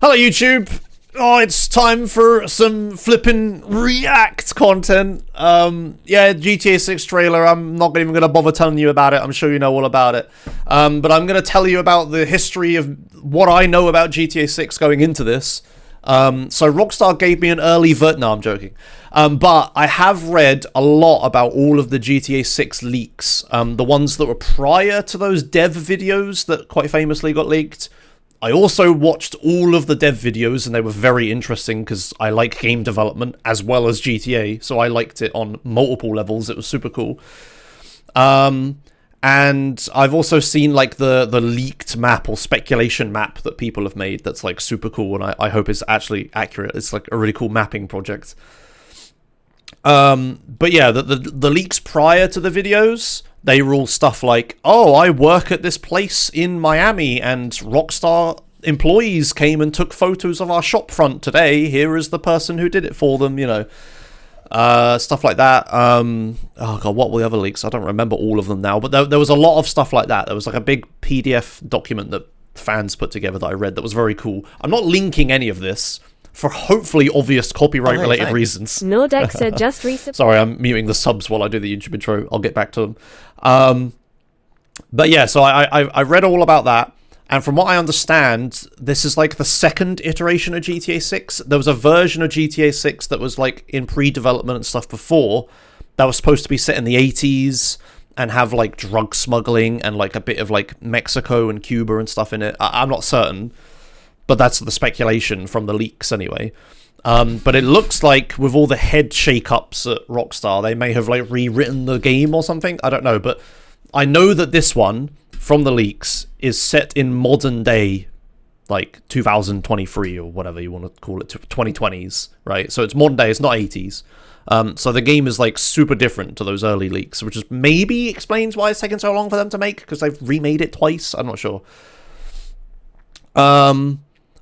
Hello, YouTube. Oh, it's time for some flippin' React content. Yeah, GTA 6 trailer. I'm not even going to bother telling you about it. I'm sure you know all about it. But I'm going to tell you about the history of what I know about GTA 6 going into this. So Rockstar gave me an early no, I'm joking. But I have read a lot about all of the GTA 6 leaks. The ones that were prior to those dev videos that quite famously got leaked. I also watched all of the dev videos, and they were very interesting because I like game development as well as GTA, so I liked it on multiple levels. It was super cool. And I've also seen like the leaked map or speculation map that people have made that's like super cool, and I hope it's actually accurate. It's like a really cool mapping project. But yeah, the leaks prior to the videos, they were all stuff like, oh, I work at this place in Miami and Rockstar employees came and took photos of our shop front today. Here is the person who did it for them, you know. Stuff like that. Oh god, what were the other leaks? I don't remember all of them now, but there was a lot of stuff like that. There was like a big PDF document that fans put together that I read that was very cool. I'm not linking any of this for hopefully obvious copyright-related reasons. Nordex said just recently. Sorry, I'm muting the subs while I do the YouTube intro. I'll get back to them. But yeah, so I read all about that, and from what I understand, this is like the second iteration of GTA 6. There was a version of GTA 6 that was like in pre-development and stuff before, that was supposed to be set in the 80s and have like drug smuggling and like a bit of like Mexico and Cuba and stuff in it. I'm not certain. But that's the speculation from the leaks anyway. But it looks like with all the head shake-ups at Rockstar, they may have like rewritten the game or something. I don't know, but I know that this one from the leaks is set in modern day, like 2023 or whatever you want to call it, 2020s, right? So it's modern day, it's not 80s. So the game is like super different to those early leaks, which is maybe explains why it's taken so long for them to make, because they've remade it twice. I'm not sure.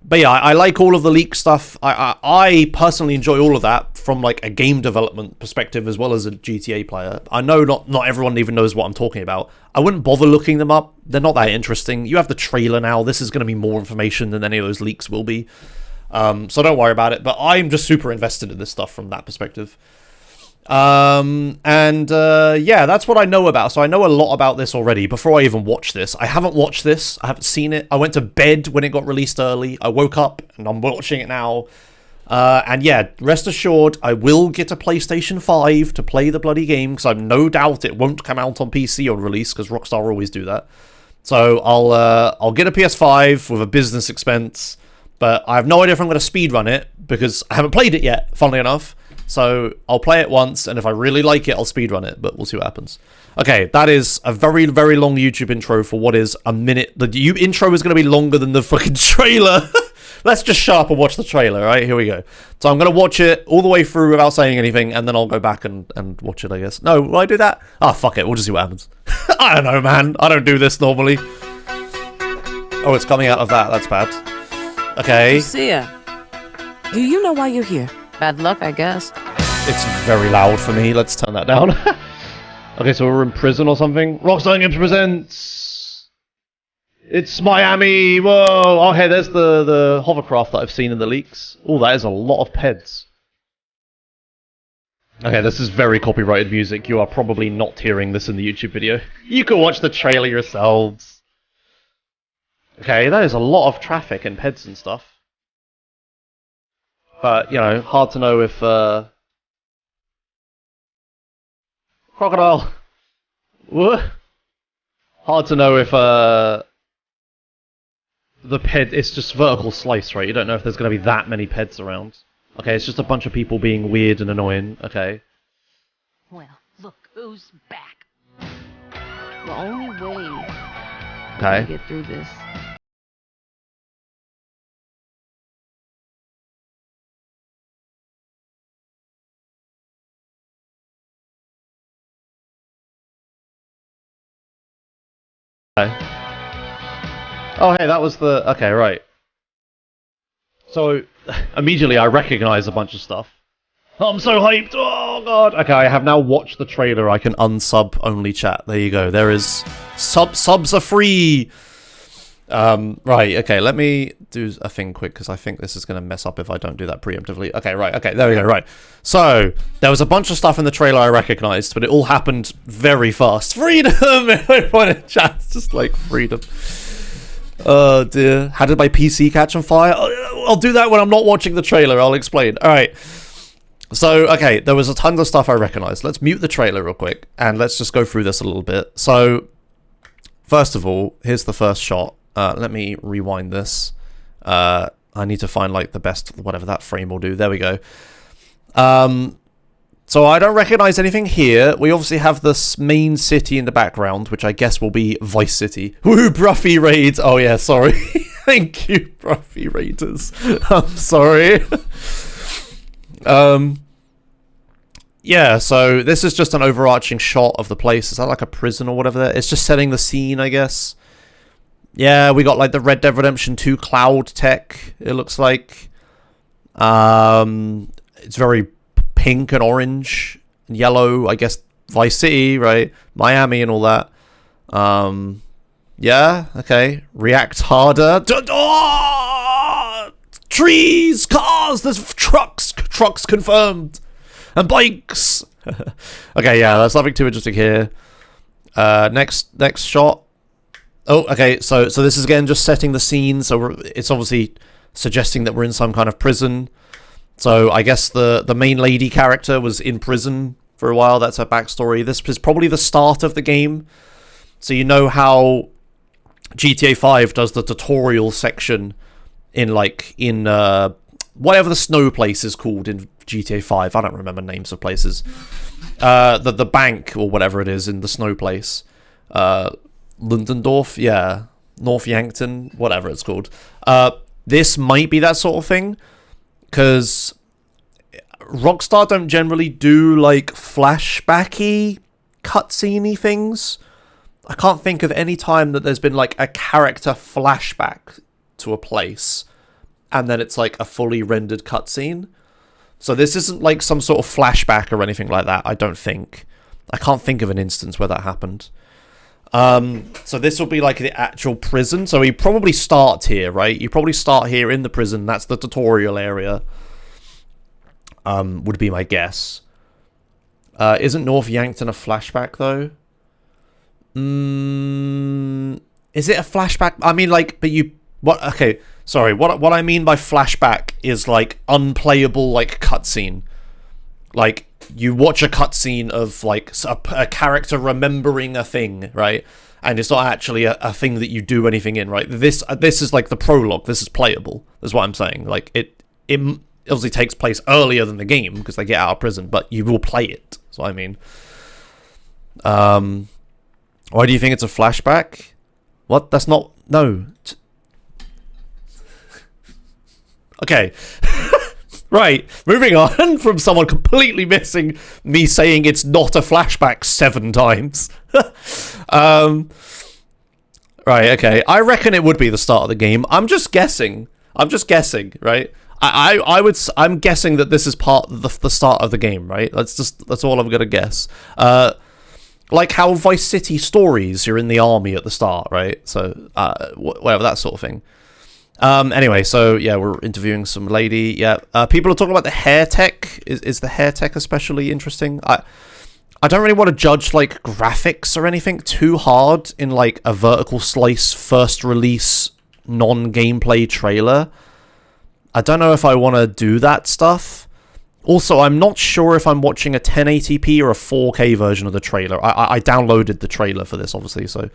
But yeah, I like all of the leak stuff. I personally enjoy all of that from like a game development perspective as well as a GTA player. I know not everyone even knows what I'm talking about. I wouldn't bother looking them up. They're not that interesting. You have the trailer now. This is going to be more information than any of those leaks will be. So don't worry about it. But I'm just super invested in this stuff from that perspective. Yeah, that's what I know about. So I know a lot about this already before I even watch this. I haven't watched this. I haven't seen it. I went to bed when it got released early. I woke up and I'm watching it now. And yeah, rest assured, I will get a PlayStation 5 to play the bloody game, because I've no doubt it won't come out on PC on release, because Rockstar always do that. So I'll get a PS5 with a business expense, but I have no idea if I'm going to speedrun it, because I haven't played it yet, funnily enough. So I'll play it once, and if I really like it, I'll speedrun it, but we'll see what happens. Okay, that is a very, very long YouTube intro for what is a minute. The intro is going to be longer than the fucking trailer. Let's just shut up and watch the trailer, right? Here we go. So I'm going to watch it all the way through without saying anything, and then I'll go back and watch it, I guess. No, will I do that? Ah, fuck it. We'll just see what happens. I don't know, man. I don't do this normally. Oh, it's coming out of that. That's bad. Okay. Lucia, do you know why you're here? Bad luck, I guess. It's very loud for me. Let's turn that down. Okay, so we're in prison or something. Rockstar Games presents. It's Miami. Whoa. Oh, hey, there's the hovercraft that I've seen in the leaks. Oh, that is a lot of peds. Okay, this is very copyrighted music. You are probably not hearing this in the YouTube video. You can watch the trailer yourselves. Okay, that is a lot of traffic and peds and stuff. But, you know, hard to know if, crocodile! What? Hard to know if, the ped, it's just vertical slice, right? You don't know if there's going to be that many peds around. Okay, it's just a bunch of people being weird and annoying, okay. Well, look who's back. The only way Okay. to get through this. Okay. Oh, hey, that was the... Okay, right. So, immediately I recognize a bunch of stuff. I'm so hyped! Oh, God! Okay, I have now watched the trailer. I can unsub only chat. There you go. There is... Subs are free! Right, okay, let me do a thing quick, because I think this is going to mess up if I don't do that preemptively. Okay, right, okay, there we go, right. So, there was a bunch of stuff in the trailer I recognized, but it all happened very fast. Freedom! Everyone in chat's just like, freedom. Oh dear. How did my PC catch on fire? I'll do that when I'm not watching the trailer, I'll explain. Alright. So, okay, there was a ton of stuff I recognized. Let's mute the trailer real quick, and let's just go through this a little bit. So, first of all, here's the first shot. Let me rewind this. I need to find, like, the best, whatever that frame will do. There we go. So I don't recognize anything here. We obviously have this main city in the background, which I guess will be Vice City. Woo, Bruffy raids. Oh, yeah, sorry. Thank you, Bruffy raiders. I'm sorry. Yeah, so this is just an overarching shot of the place. Is that like a prison or whatever? It's just setting the scene, I guess. Yeah, we got like the Red Dead Redemption 2 cloud tech, it looks like. It's very pink and orange and yellow, I guess. Vice City, right? Miami and all that. Yeah, okay. React harder. Trees, cars, there's trucks confirmed. And bikes. Okay, yeah, there's nothing too interesting here. Next shot. Oh, okay, so this is again just setting the scene, so it's obviously suggesting that we're in some kind of prison. So I guess the main lady character was in prison for a while, that's her backstory. This is probably the start of the game. So you know how GTA 5 does the tutorial section in whatever the snow place is called in GTA 5. I don't remember names of places. The bank or whatever it is in the snow place. Lundendorf, yeah. North Yankton, whatever it's called. This might be that sort of thing, because Rockstar don't generally do like flashbacky, cutscene-y things. I can't think of any time that there's been like a character flashback to a place, and then it's like a fully rendered cutscene. So this isn't like some sort of flashback or anything like that, I don't think. I can't think of an instance where that happened. So this will be like the actual prison. So you probably start here, right? You probably start here in the prison. That's the tutorial area. Would be my guess. Isn't North Yankton a flashback though? Is it a flashback? I mean, like, but you... What? Okay, sorry. What I mean by flashback is like unplayable, like cutscene. Like you watch a cutscene of like a character remembering a thing, right? And it's not actually a thing that you do anything in, right? This is like the prologue. This is playable. That's what I'm saying. Like it obviously takes place earlier than the game because they get out of prison, but you will play it. That's what I mean. Why do you think it's a flashback? What? That's not... No. Okay. Right. Moving on from someone completely missing me saying it's not a flashback 7 times. Right, okay. I reckon it would be the start of the game. I'm just guessing, right? I'm guessing that this is part of the start of the game, right? That's all I'm gonna guess. Like how Vice City Stories, you're in the army at the start, right? So, whatever, that sort of thing. Anyway, so, yeah, we're interviewing some lady, yeah. People are talking about the hair tech. Is the hair tech especially interesting? I don't really want to judge, like, graphics or anything too hard in, like, a vertical slice first release non-gameplay trailer. I don't know if I want to do that stuff. Also, I'm not sure if I'm watching a 1080p or a 4K version of the trailer. I downloaded the trailer for this, obviously, so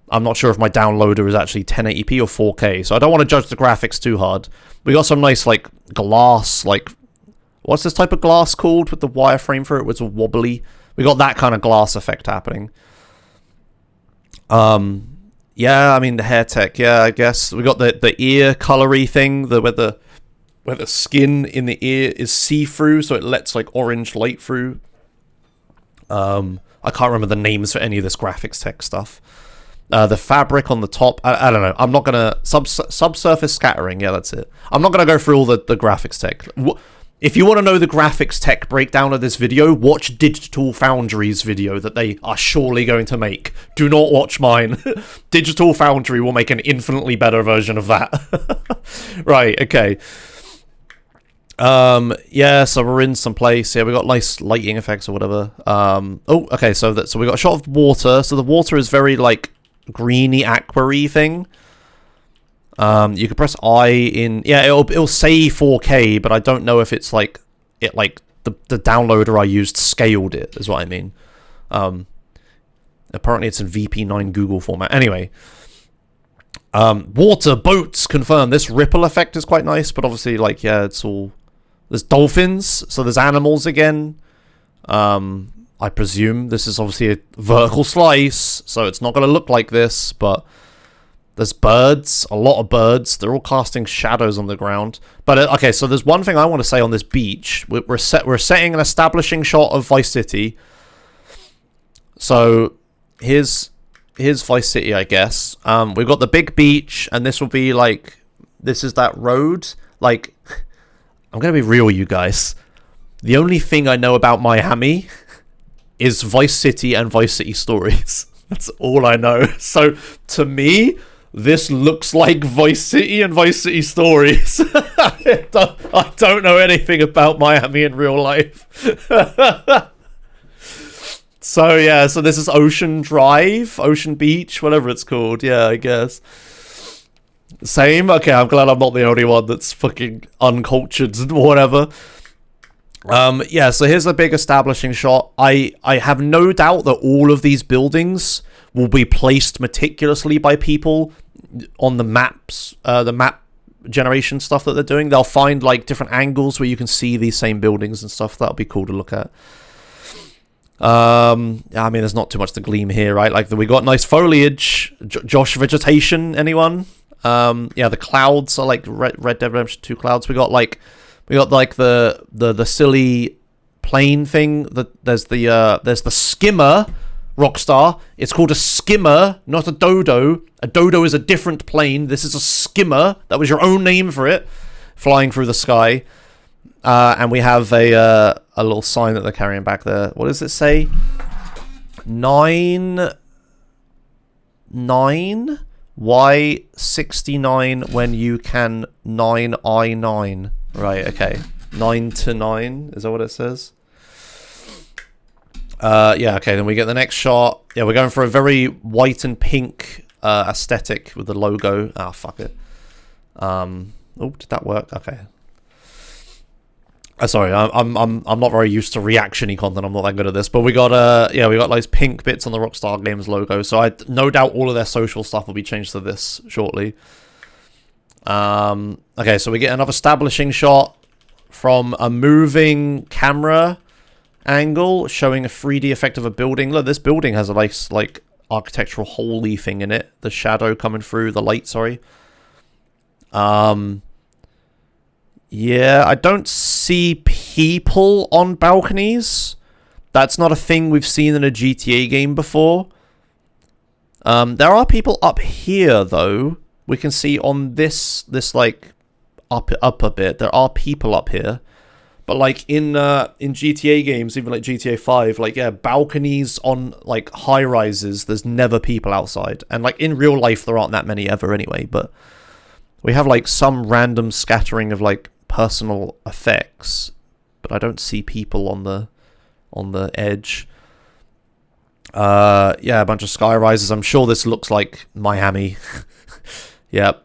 I'm not sure if my downloader is actually 1080p or 4K, so I don't want to judge the graphics too hard. We got some nice, like, glass, like... What's this type of glass called with the wireframe for it? It's wobbly. We got that kind of glass effect happening. Yeah, I mean, the hair tech, yeah, I guess. We got the ear colory thing, where the skin in the ear is see-through, so it lets, like, orange light through. I can't remember the names for any of this graphics tech stuff. The fabric on the top, I don't know. I'm not going to... Subsurface scattering, yeah, that's it. I'm not going to go through all the graphics tech. If you want to know the graphics tech breakdown of this video, watch Digital Foundry's video that they are surely going to make. Do not watch mine. Digital Foundry will make an infinitely better version of that. Right, okay. Yeah, so we're in some place. Yeah, we got nice lighting effects or whatever. Oh, okay, so we got a shot of water. So the water is very, like, greeny, aqua-y thing. You can press I in, yeah, it'll say 4K, but I don't know if it's like the downloader I used scaled it, is what I mean. Apparently it's in VP9 Google format. Anyway, water, boats, confirmed. This ripple effect is quite nice, but obviously, like, yeah, it's all, there's dolphins, so there's animals again. I presume this is obviously a vertical slice, so it's not going to look like this, but there's birds, a lot of birds. They're all casting shadows on the ground. But, okay, so there's one thing I want to say on this beach. We're setting an establishing shot of Vice City. So, here's Vice City, I guess. We've got the big beach, and this will be, like, this is that road. Like, I'm going to be real, you guys. The only thing I know about Miami is Vice City and Vice City Stories. That's all I know. So, to me, this looks like Vice City and Vice City Stories. I don't know anything about Miami in real life. So, yeah, so this is Ocean Drive, Ocean Beach, whatever it's called. Yeah, I guess. Same? Okay, I'm glad I'm not the only one that's fucking uncultured and whatever. Yeah, so here's the big establishing shot. I have no doubt that all of these buildings will be placed meticulously by people on the maps, the map generation stuff that they're doing. They'll find, like, different angles where you can see these same buildings and stuff. That'll be cool to look at. I mean, there's not too much to gleam here, right? Like, we got nice foliage. Josh vegetation, anyone? Yeah, the clouds are like Red Dead Redemption 2 clouds. We got like the silly plane thing. There's the skimmer, Rockstar. It's called a skimmer, not a dodo. A dodo is a different plane. This is a skimmer. That was your own name for it, flying through the sky. And we have a little sign that they're carrying back there. What does it say? 9 Y69 when you can 9I9. Right, okay. 9 to 9, is that what it says? Yeah, okay, then we get the next shot. Yeah, we're going for a very white and pink aesthetic with the logo. Ah, fuck it. Oh, did that work? Okay. Sorry, I'm not very used to reaction-y content. I'm not that good at this, but we got we got those pink bits on the Rockstar Games logo. So I no doubt all of their social stuff will be changed to this shortly. Okay, so we get another establishing shot from a moving camera angle showing a 3D effect of a building. Look, this building has a nice, like, architectural holy thing in it. The shadow coming through the light. Sorry. Yeah, I don't see people on balconies. That's not a thing we've seen in a GTA game before. There are people up here, though. We can see on this like, up a bit. There are people up here. But, like, in GTA games, even like GTA 5, like, yeah, balconies on, like, high-rises, there's never people outside. And, like, in real life, there aren't that many ever anyway, but we have, like, some random scattering of, like, personal effects, but I don't see people on the edge. Yeah, a bunch of sky rises. I'm sure this looks like Miami. Yep.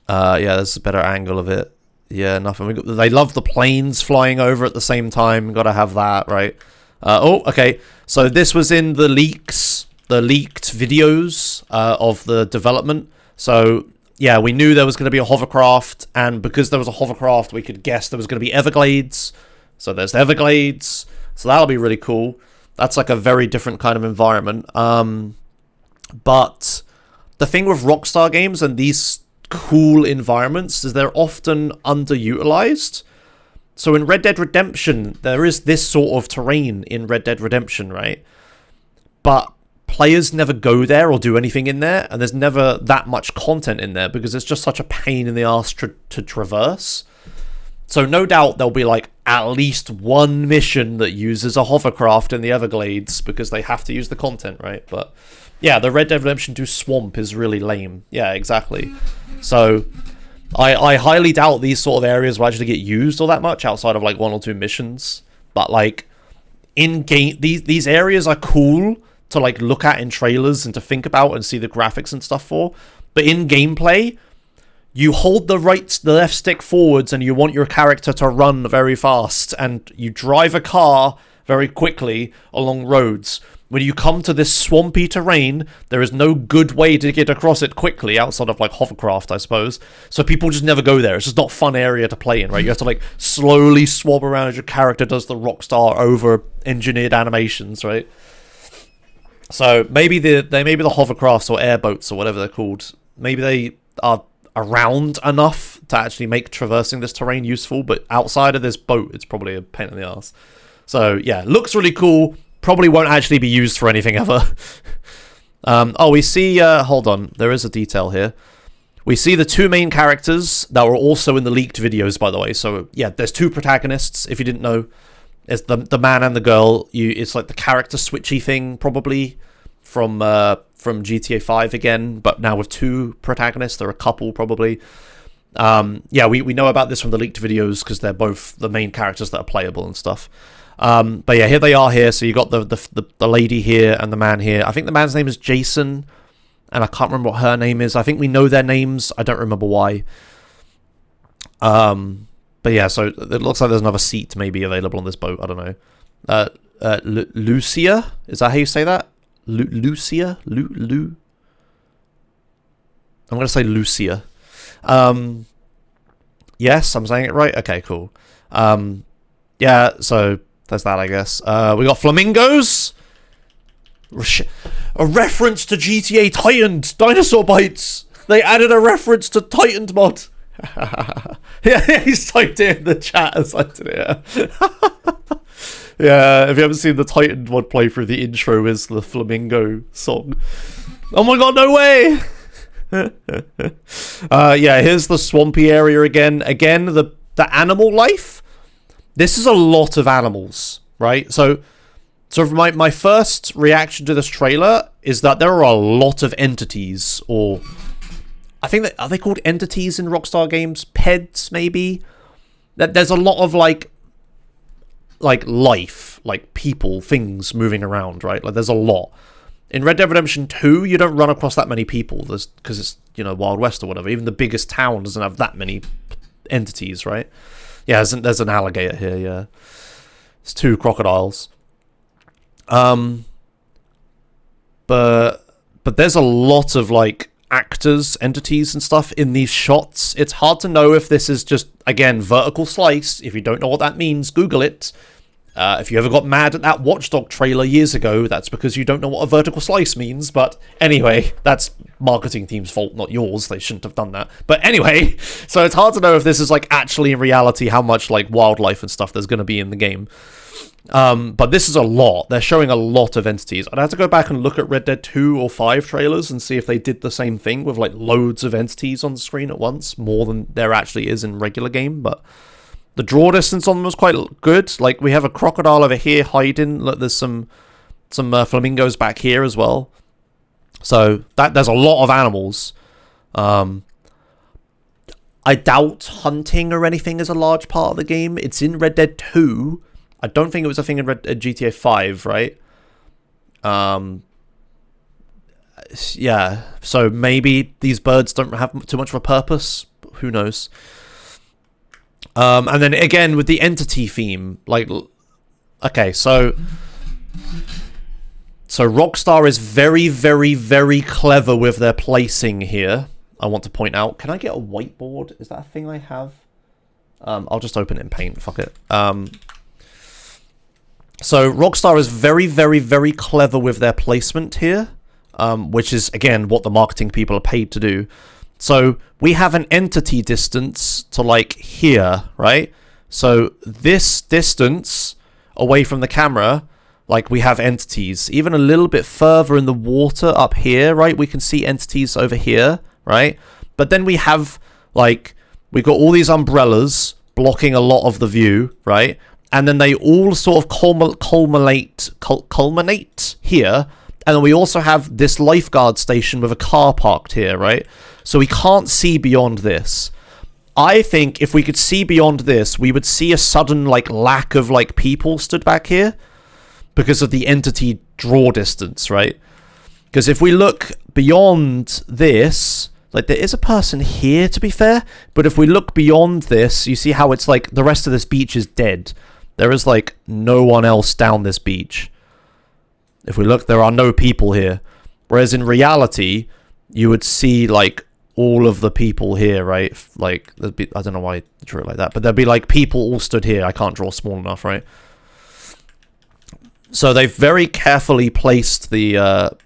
Yeah, there's a better angle of it. Yeah, nothing. They love the planes flying over at the same time. Gotta have that, right? Oh, okay. So this was in the leaks, the leaked videos of the development. So yeah, we knew there was going to be a hovercraft, and because there was a hovercraft, we could guess there was going to be Everglades. So there's the Everglades. So that'll be really cool. That's like a very different kind of environment. But the thing with Rockstar games and these cool environments is they're often underutilized. So in Red Dead Redemption, there is this sort of terrain in Red Dead Redemption, right? But players never go there or do anything in there, and there's never that much content in there because it's just such a pain in the ass to traverse. So no doubt there'll be like at least one mission that uses a hovercraft in the Everglades because they have to use the content, right? But yeah, the Red Dead Redemption 2 swamp is really lame. Yeah, exactly. So I highly doubt these sort of areas will actually get used all that much outside of like 1 or 2 missions. But like in game, these areas are cool to like look at in trailers and to think about and see the graphics and stuff for. But in gameplay, you hold the left stick forwards and you want your character to run very fast, and you drive a car very quickly along roads. When you come to this swampy terrain, there is no good way to get across it quickly outside of like hovercraft, I suppose. So people just never go there. It's just not a fun area to play in, right? You have to like slowly swab around as your character does the Rockstar over engineered animations, right? So maybe the hovercrafts or airboats or whatever they're called, maybe they are around enough to actually make traversing this terrain useful, but outside of this boat, it's probably a pain in the ass. So yeah, looks really cool. Probably won't actually be used for anything ever. We see, hold on, there is a detail here. We see the 2 main characters that were also in the leaked videos, by the way. So yeah, there's 2 protagonists, if you didn't know. It's the man and the girl. It's like the character switchy thing, probably, from GTA 5 again, but now with 2 protagonists. They're a couple, probably. Yeah, we know about this from the leaked videos because they're both the main characters that are playable and stuff. But yeah, here they are here. So you got the lady here and the man here. I think the man's name is Jason, and I can't remember what her name is. I think we know their names. I don't remember why. But yeah, so it looks like there's another seat maybe available on this boat. I don't know. Lucia? Is that how you say that? Lucia? I'm going to say Lucia. Yes, I'm saying it right? Okay, cool. Yeah, so there's that, I guess. We got flamingos. A reference to GTA Titaned. Dinosaur Bites. They added a reference to Titaned mod. Yeah, he's typed it in the chat as I did it. Yeah, if you haven't seen the Titaned mod playthrough, the intro is the flamingo song. Oh my god, no way! Yeah, here's the swampy area again. Again, the animal life. This is a lot of animals, right? So my first reaction to this trailer is that there are a lot of entities, or I think that, are they called entities in Rockstar games? Peds, maybe? That there's a lot of like life, like people, things moving around, right? Like there's a lot. In Red Dead Redemption 2, you don't run across that many people, because it's, you know, Wild West or whatever. Even the biggest town doesn't have that many entities, right? Yeah, there's an alligator here, yeah. It's 2 crocodiles. But there's a lot of, like, actors, entities and stuff in these shots. It's hard to know if this is just, again, vertical slice. If you don't know what that means, Google it. If you ever got mad at that Watchdog trailer years ago, that's because you don't know what a vertical slice means. But anyway, that's marketing team's fault, not yours. They shouldn't have done that. But anyway, so it's hard to know if this is like actually in reality how much like wildlife and stuff there's going to be in the game. But this is a lot. They're showing a lot of entities. I'd have to go back and look at Red Dead 2 or 5 trailers and see if they did the same thing with like loads of entities on the screen at once, more than there actually is in regular game. But the draw distance on them was quite good. Like, we have a crocodile over here hiding. Look, there's some flamingos back here as well. So there's a lot of animals. I doubt hunting or anything is a large part of the game. It's in Red Dead 2. I don't think it was a thing in GTA 5, right? Yeah, so maybe these birds don't have too much of a purpose. Who knows? And then again with the entity theme, like, okay, so Rockstar is very, very, very clever with their placing here. I want to point out. Can I get a whiteboard? Is that a thing I have? I'll just open it in Paint. Fuck it. So Rockstar is very, very, very clever with their placement here, which is, again, what the marketing people are paid to do. So we have an entity distance to, like, here, right? So this distance away from the camera, like, we have entities. Even a little bit further in the water up here, right? We can see entities over here, right? But then we have, like, we've got all these umbrellas blocking a lot of the view, right? And then they all sort of culminate here. And then we also have this lifeguard station with a car parked here, right? So we can't see beyond this. I think if we could see beyond this, we would see a sudden, like, lack of, like, people stood back here because of the entity draw distance, right? Because if we look beyond this, like, there is a person here, to be fair, but if we look beyond this, you see how it's, like, the rest of this beach is dead. There is, like, no one else down this beach. If we look, there are no people here. Whereas in reality, you would see, like, all of the people here, right? Like, there'd be, I don't know why I drew it like that, but there'd be, like, people all stood here. I can't draw small enough, right? So they've very carefully placed the,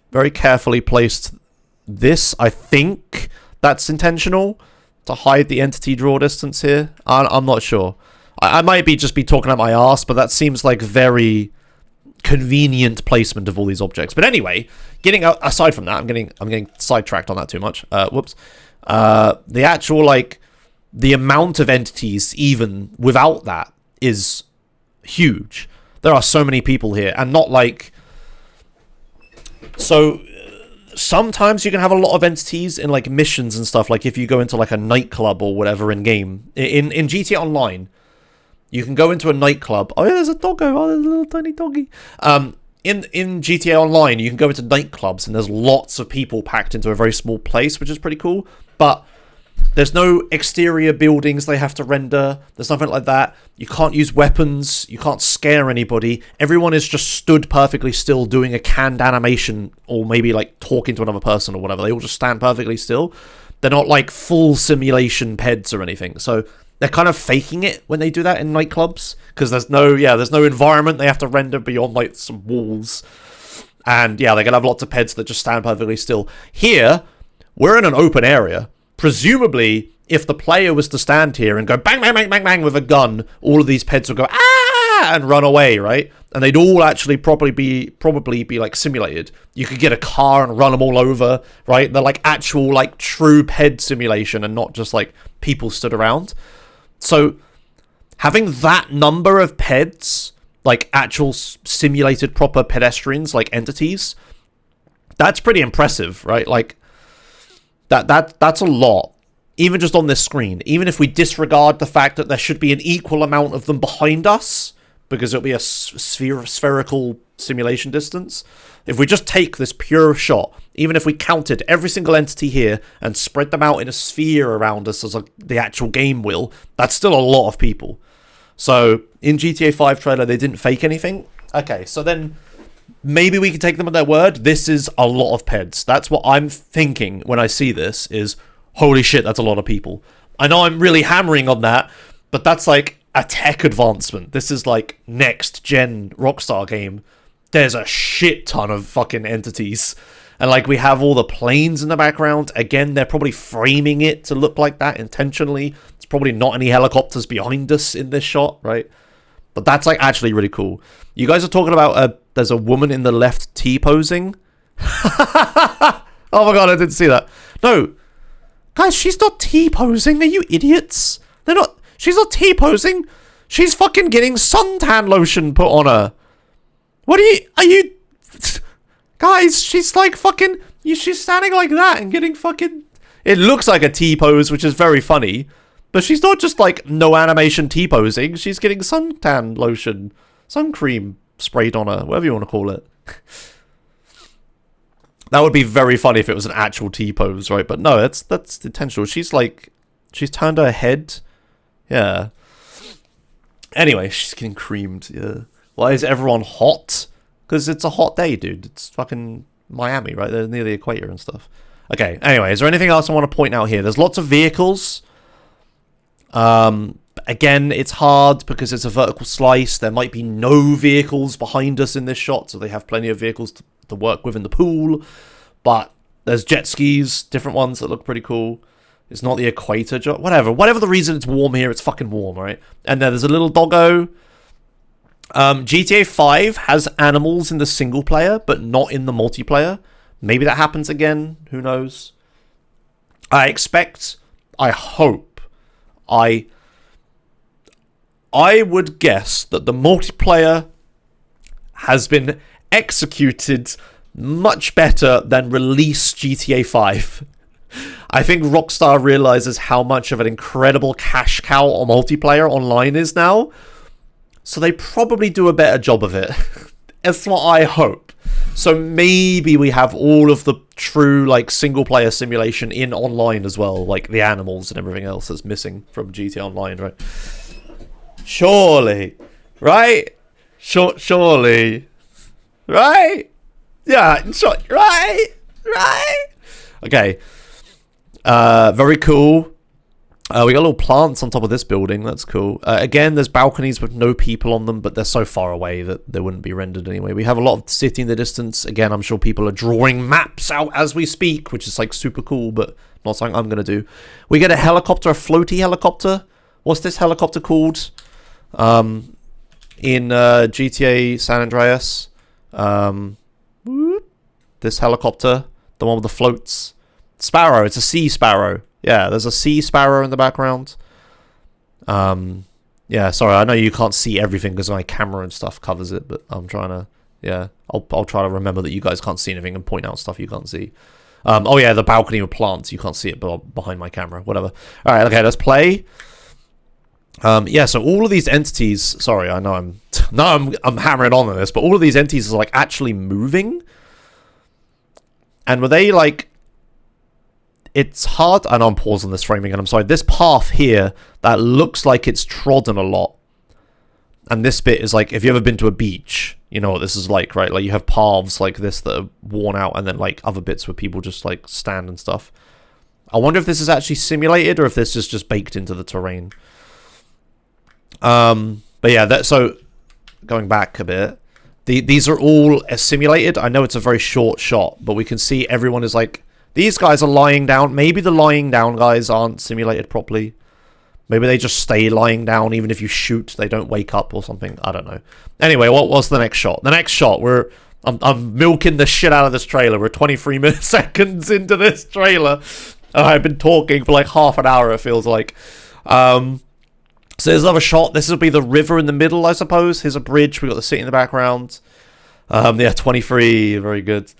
this. I think that's intentional to hide the entity draw distance here. I'm not sure. I might be just talking out my ass, but that seems like very convenient placement of all these objects. But anyway, getting aside from that, I'm getting sidetracked on that too much. Whoops. The actual, like, the amount of entities even without that is huge. There are so many people here, and not like, so sometimes you can have a lot of entities in, like, missions and stuff. Like if you go into, like, a nightclub or whatever in game in GTA Online, you can go into a nightclub. Oh yeah, there's a doggo. Oh, there's a little tiny doggy. In GTA Online, you can go into nightclubs and there's lots of people packed into a very small place, which is pretty cool. But there's no exterior buildings they have to render. There's nothing like that. You can't use weapons. You can't scare anybody. Everyone is just stood perfectly still doing a canned animation or maybe, like, talking to another person or whatever. They all just stand perfectly still. They're not, like, full simulation peds or anything. So they're kind of faking it when they do that in nightclubs, because there's no environment they have to render beyond, like, some walls. And yeah, they're gonna have lots of peds that just stand perfectly still. Here, we're in an open area. Presumably, if the player was to stand here and go bang, bang, bang, bang, bang with a gun, all of these peds would go ah and run away, right? And they'd all actually probably be like simulated. You could get a car and run them all over, right? They're like actual, like, true ped simulation and not just, like, people stood around. So having that number of peds, like actual simulated proper pedestrians, like entities, that's pretty impressive, right? Like that's a lot, even just on this screen. Even if we disregard the fact that there should be an equal amount of them behind us, because it'll be a spherical simulation distance. If we just take this pure shot, even if we counted every single entity here and spread them out in a sphere around us as the actual game will, that's still a lot of people. So in GTA 5 trailer, they didn't fake anything. Okay, so then maybe we can take them at their word. This is a lot of peds. That's what I'm thinking when I see this is, holy shit, that's a lot of people. I know I'm really hammering on that, but that's like a tech advancement. This is like next gen Rockstar game. There's a shit ton of fucking entities. And like we have all the planes in the background. Again, they're probably framing it to look like that intentionally. It's probably not any helicopters behind us in this shot, right? But that's like actually really cool. You guys are talking about there's a woman in the left T-posing. Oh my god, I didn't see that. No. Guys, she's not T-posing. Are you idiots? They're not. She's not T-posing. She's fucking getting suntan lotion put on her. What are you... Guys, she's like fucking... She's standing like that and getting fucking... It looks like a T-pose, which is very funny. But she's not just like no animation T-posing. She's getting suntan lotion. Sun cream sprayed on her. Whatever you want to call it. That would be very funny if it was an actual T-pose, right? But no, that's intentional. She's like... She's turned her head. Yeah. Anyway, she's getting creamed. Yeah. Why is everyone hot? Because it's a hot day, dude. It's fucking Miami, right? They're near the equator and stuff. Okay, anyway, is there anything else I want to point out here? There's lots of vehicles. Again, it's hard because it's a vertical slice. There might be no vehicles behind us in this shot, so they have plenty of vehicles to work with in the pool. But there's jet skis, different ones that look pretty cool. It's not the equator, whatever the reason it's warm here, it's fucking warm, right? And then there's a little doggo. GTA 5 has animals in the single player, but not in the multiplayer. Maybe that happens again. Who knows? I hope, I I would guess that the multiplayer has been executed much better than release GTA 5. I think Rockstar realizes how much of an incredible cash cow on multiplayer online is now, so they probably do a better job of it. That's what I hope. So maybe we have all of the true like single player simulation in online as well, like the animals and everything else that's missing from GTA Online, right? Surely, right? Surely, right? Yeah, sure, right? Okay. Very cool. We got little plants on top of this building. That's cool. Again, there's balconies with no people on them, but they're so far away that they wouldn't be rendered anyway. We have a lot of city in the distance. Again, I'm sure people are drawing maps out as we speak, which is like super cool, but not something I'm going to do. We get a helicopter, a floaty helicopter. What's this helicopter called? In GTA San Andreas. This helicopter, the one with the floats. Sparrow, it's a sea sparrow. Yeah, there's a sea sparrow in the background. Yeah, sorry, I know you can't see everything because my camera and stuff covers it, but I'm trying to, yeah, I'll try to remember that you guys can't see anything and point out stuff you can't see. Oh yeah, the balcony with plants, you can't see it behind my camera, whatever. Alright, okay, let's play. Yeah, so all of these entities, sorry, I know I'm hammering on this, but all of these entities are like actually moving. And were they like, it's hard, I know I'm pausing this framing and I'm sorry, this path here that looks like it's trodden a lot, and this bit is like, if you've ever been to a beach, you know what this is like, right? Like you have paths like this that are worn out, and then like other bits where people just like stand and stuff. I wonder if this is actually simulated or if this is just baked into the terrain. But yeah, so going back a bit, these are all simulated. I know it's a very short shot, but we can see everyone is like, these guys are lying down. Maybe the lying down guys aren't simulated properly. Maybe they just stay lying down. Even if you shoot, they don't wake up or something. I don't know. Anyway, what's the next shot? The next shot, I'm milking the shit out of this trailer. We're 23 seconds into this trailer. I've been talking for like half an hour, it feels like. So there's another shot. This will be the river in the middle, I suppose. Here's a bridge. We've got the city in the background. Yeah, 23. Very good.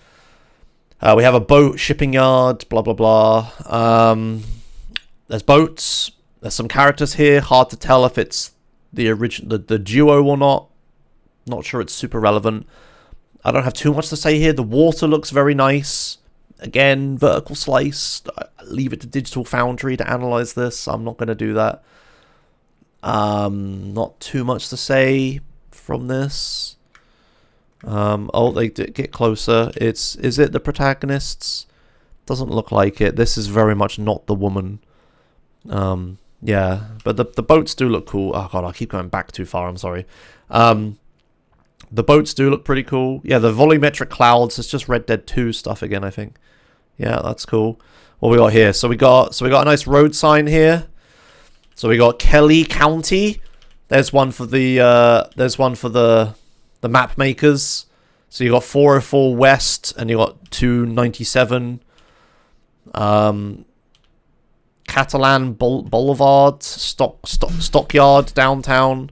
We have a boat, shipping yard, blah, blah, blah. There's boats. There's some characters here. Hard to tell if it's the original, the duo or not. Not sure it's super relevant. I don't have too much to say here. The water looks very nice. Again, vertical slice. I leave it to Digital Foundry to analyze this. I'm not going to do that. Not too much to say from this. Oh, they did get closer. Is it the protagonists? Doesn't look like it. This is very much not the woman. Yeah, but the boats do look cool. Oh god, I keep going back too far. I'm sorry. The boats do look pretty cool. Yeah, the volumetric clouds. It's just Red Dead 2 stuff again, I think. Yeah, that's cool. What we got here? So we got a nice road sign here. So we got Kelly County. There's one for the map makers. So you got 404 West and you got 297. Catalan Boulevard, Stockyard downtown.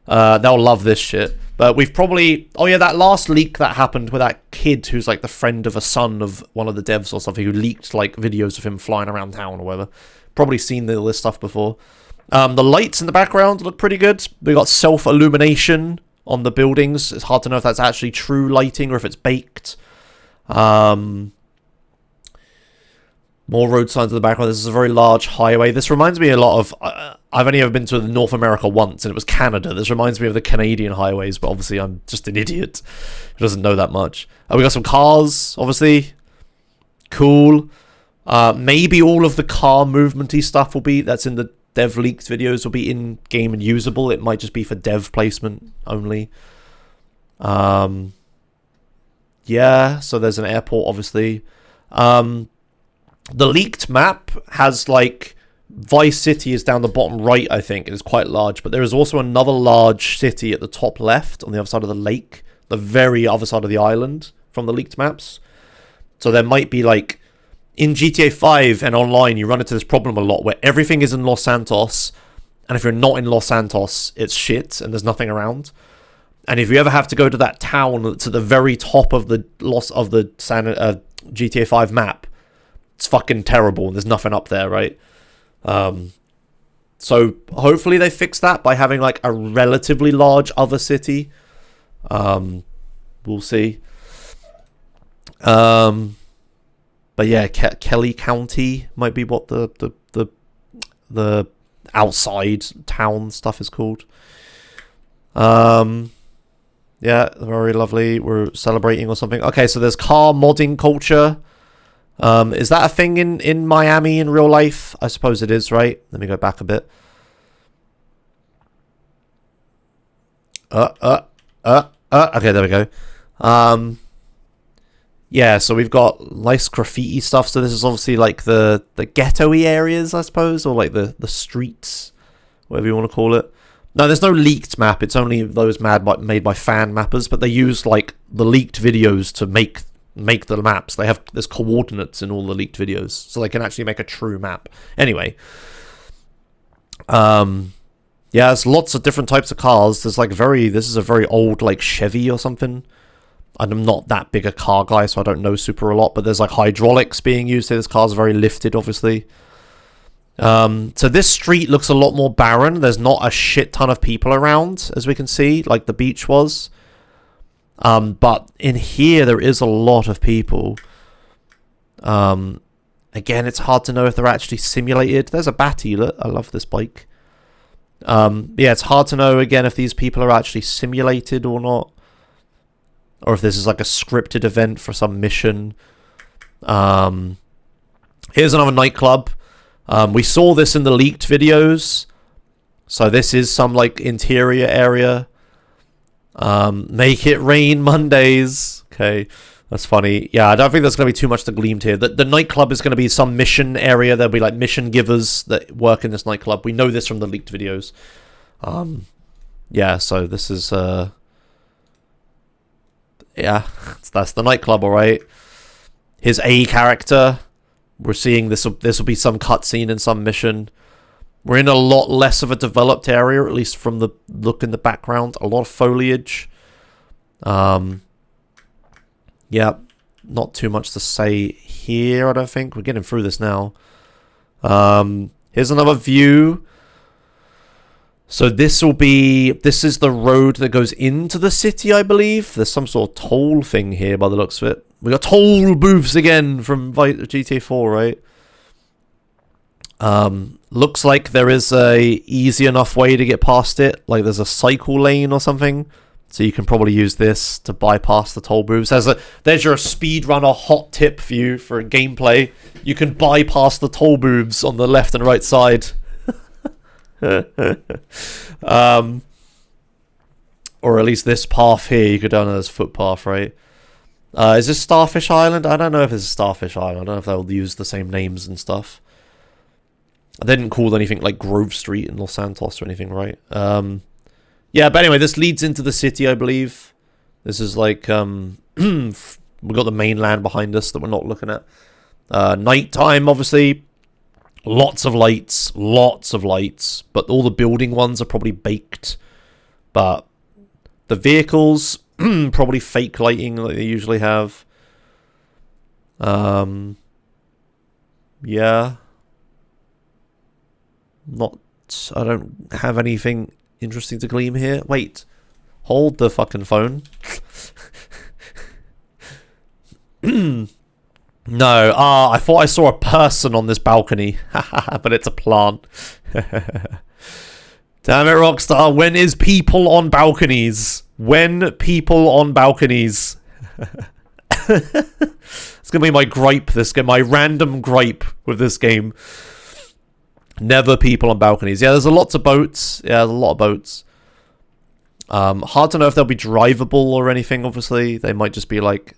They'll love this shit. But we've probably, oh yeah, that last leak that happened with that kid who's like the friend of a son of one of the devs or something, who leaked like videos of him flying around town or whatever. Probably seen all this stuff before. The lights in the background look pretty good. We got self-illumination on the buildings. It's hard to know if that's actually true lighting or if it's baked. More road signs in the background. This is a very large highway. This reminds me a lot of... I've only ever been to North America once, and it was Canada. This reminds me of the Canadian highways, but obviously I'm just an idiot who doesn't know that much. We got some cars, obviously. Cool. Maybe all of the car movement-y stuff will be... That's in the dev leaked videos will be in-game and usable. It might just be for dev placement only. Yeah, so there's an airport, obviously. The leaked map has, like, Vice City is down the bottom right, I think. It is quite large, but there is also another large city at the top left on the other side of the lake, the very other side of the island from the leaked maps. So there might be, like, in GTA 5 and online, you run into this problem a lot where everything is in Los Santos, And if you're not in Los Santos, it's shit and there's nothing around. And if you ever have to go to that town that's at the very top of the GTA 5 map, it's fucking terrible and there's nothing up there, right? So hopefully they fix that by having like a relatively large other city. We'll see. But yeah, Kelly County might be what the outside town stuff is called. Yeah, very lovely. We're celebrating or something. Okay, so there's car modding culture. Is that a thing in Miami in real life? I suppose it is, right? Let me go back a bit. Okay, there we go. Yeah, so we've got nice graffiti stuff. So this is obviously like the ghetto-y areas, I suppose, or like the streets, whatever you want to call it. No, there's no leaked map. It's only those made by fan mappers, but they use like the leaked videos to make the maps. There's coordinates in all the leaked videos, so they can actually make a true map. Anyway, yeah, there's lots of different types of cars. There's like this is a very old like Chevy or something. And I'm not that big a car guy, so I don't know super a lot. But there's like hydraulics being used here. This car's very lifted, obviously. So this street looks a lot more barren. There's not a shit ton of people around, as we can see, like the beach was. But in here, there is a lot of people. Again, it's hard to know if they're actually simulated. There's a Batty. Look, I love this bike. Yeah, it's hard to know, again, if these people are actually simulated or not. Or if this is like a scripted event for some mission. Here's another nightclub. We saw this in the leaked videos. So this is some like interior area. Make it rain Mondays. Okay, that's funny. Yeah, I don't think there's going to be too much to gleaned here. The nightclub is going to be some mission area. There'll be like mission givers that work in this nightclub. We know this from the leaked videos. Yeah, so this is... yeah, that's the nightclub, alright. His A character. We're seeing this will be some cutscene in some mission. We're in a lot less of a developed area, at least from the look in the background. A lot of foliage. Yeah, not too much to say here, I don't think. We're getting through this now. Here's another view. So this is the road that goes into the city, I believe. There's some sort of toll thing here by the looks of it. We got toll booths again from GTA 4, right? Looks like there is a easy enough way to get past it. Like there's a cycle lane or something. So you can probably use this to bypass the toll booths. There's your speedrunner hot tip for you for gameplay. You can bypass the toll booths on the left and right side. Or at least this path here you could go down as footpath, right? Is this Starfish Island? I don't know if it's Starfish Island. I don't know if they'll use the same names and stuff. They didn't call anything like Grove Street in Los Santos or anything, right? Yeah, but anyway, this leads into the city, I believe. This is like we've got the mainland behind us that we're not looking at. Nighttime, obviously. Lots of lights, but all the building ones are probably baked. But the vehicles, probably fake lighting like they usually have. Yeah. I don't have anything interesting to glean here. Wait, hold the fucking phone. No, I thought I saw a person on this balcony, but it's a plant. Damn it, Rockstar, when is people on balconies? When people on balconies? It's gonna be my gripe, this game, my random gripe with this game. Never people on balconies. Yeah, there's a lot of boats. Yeah, there's a lot of boats. Hard to know if they'll be drivable or anything, obviously. They might just be like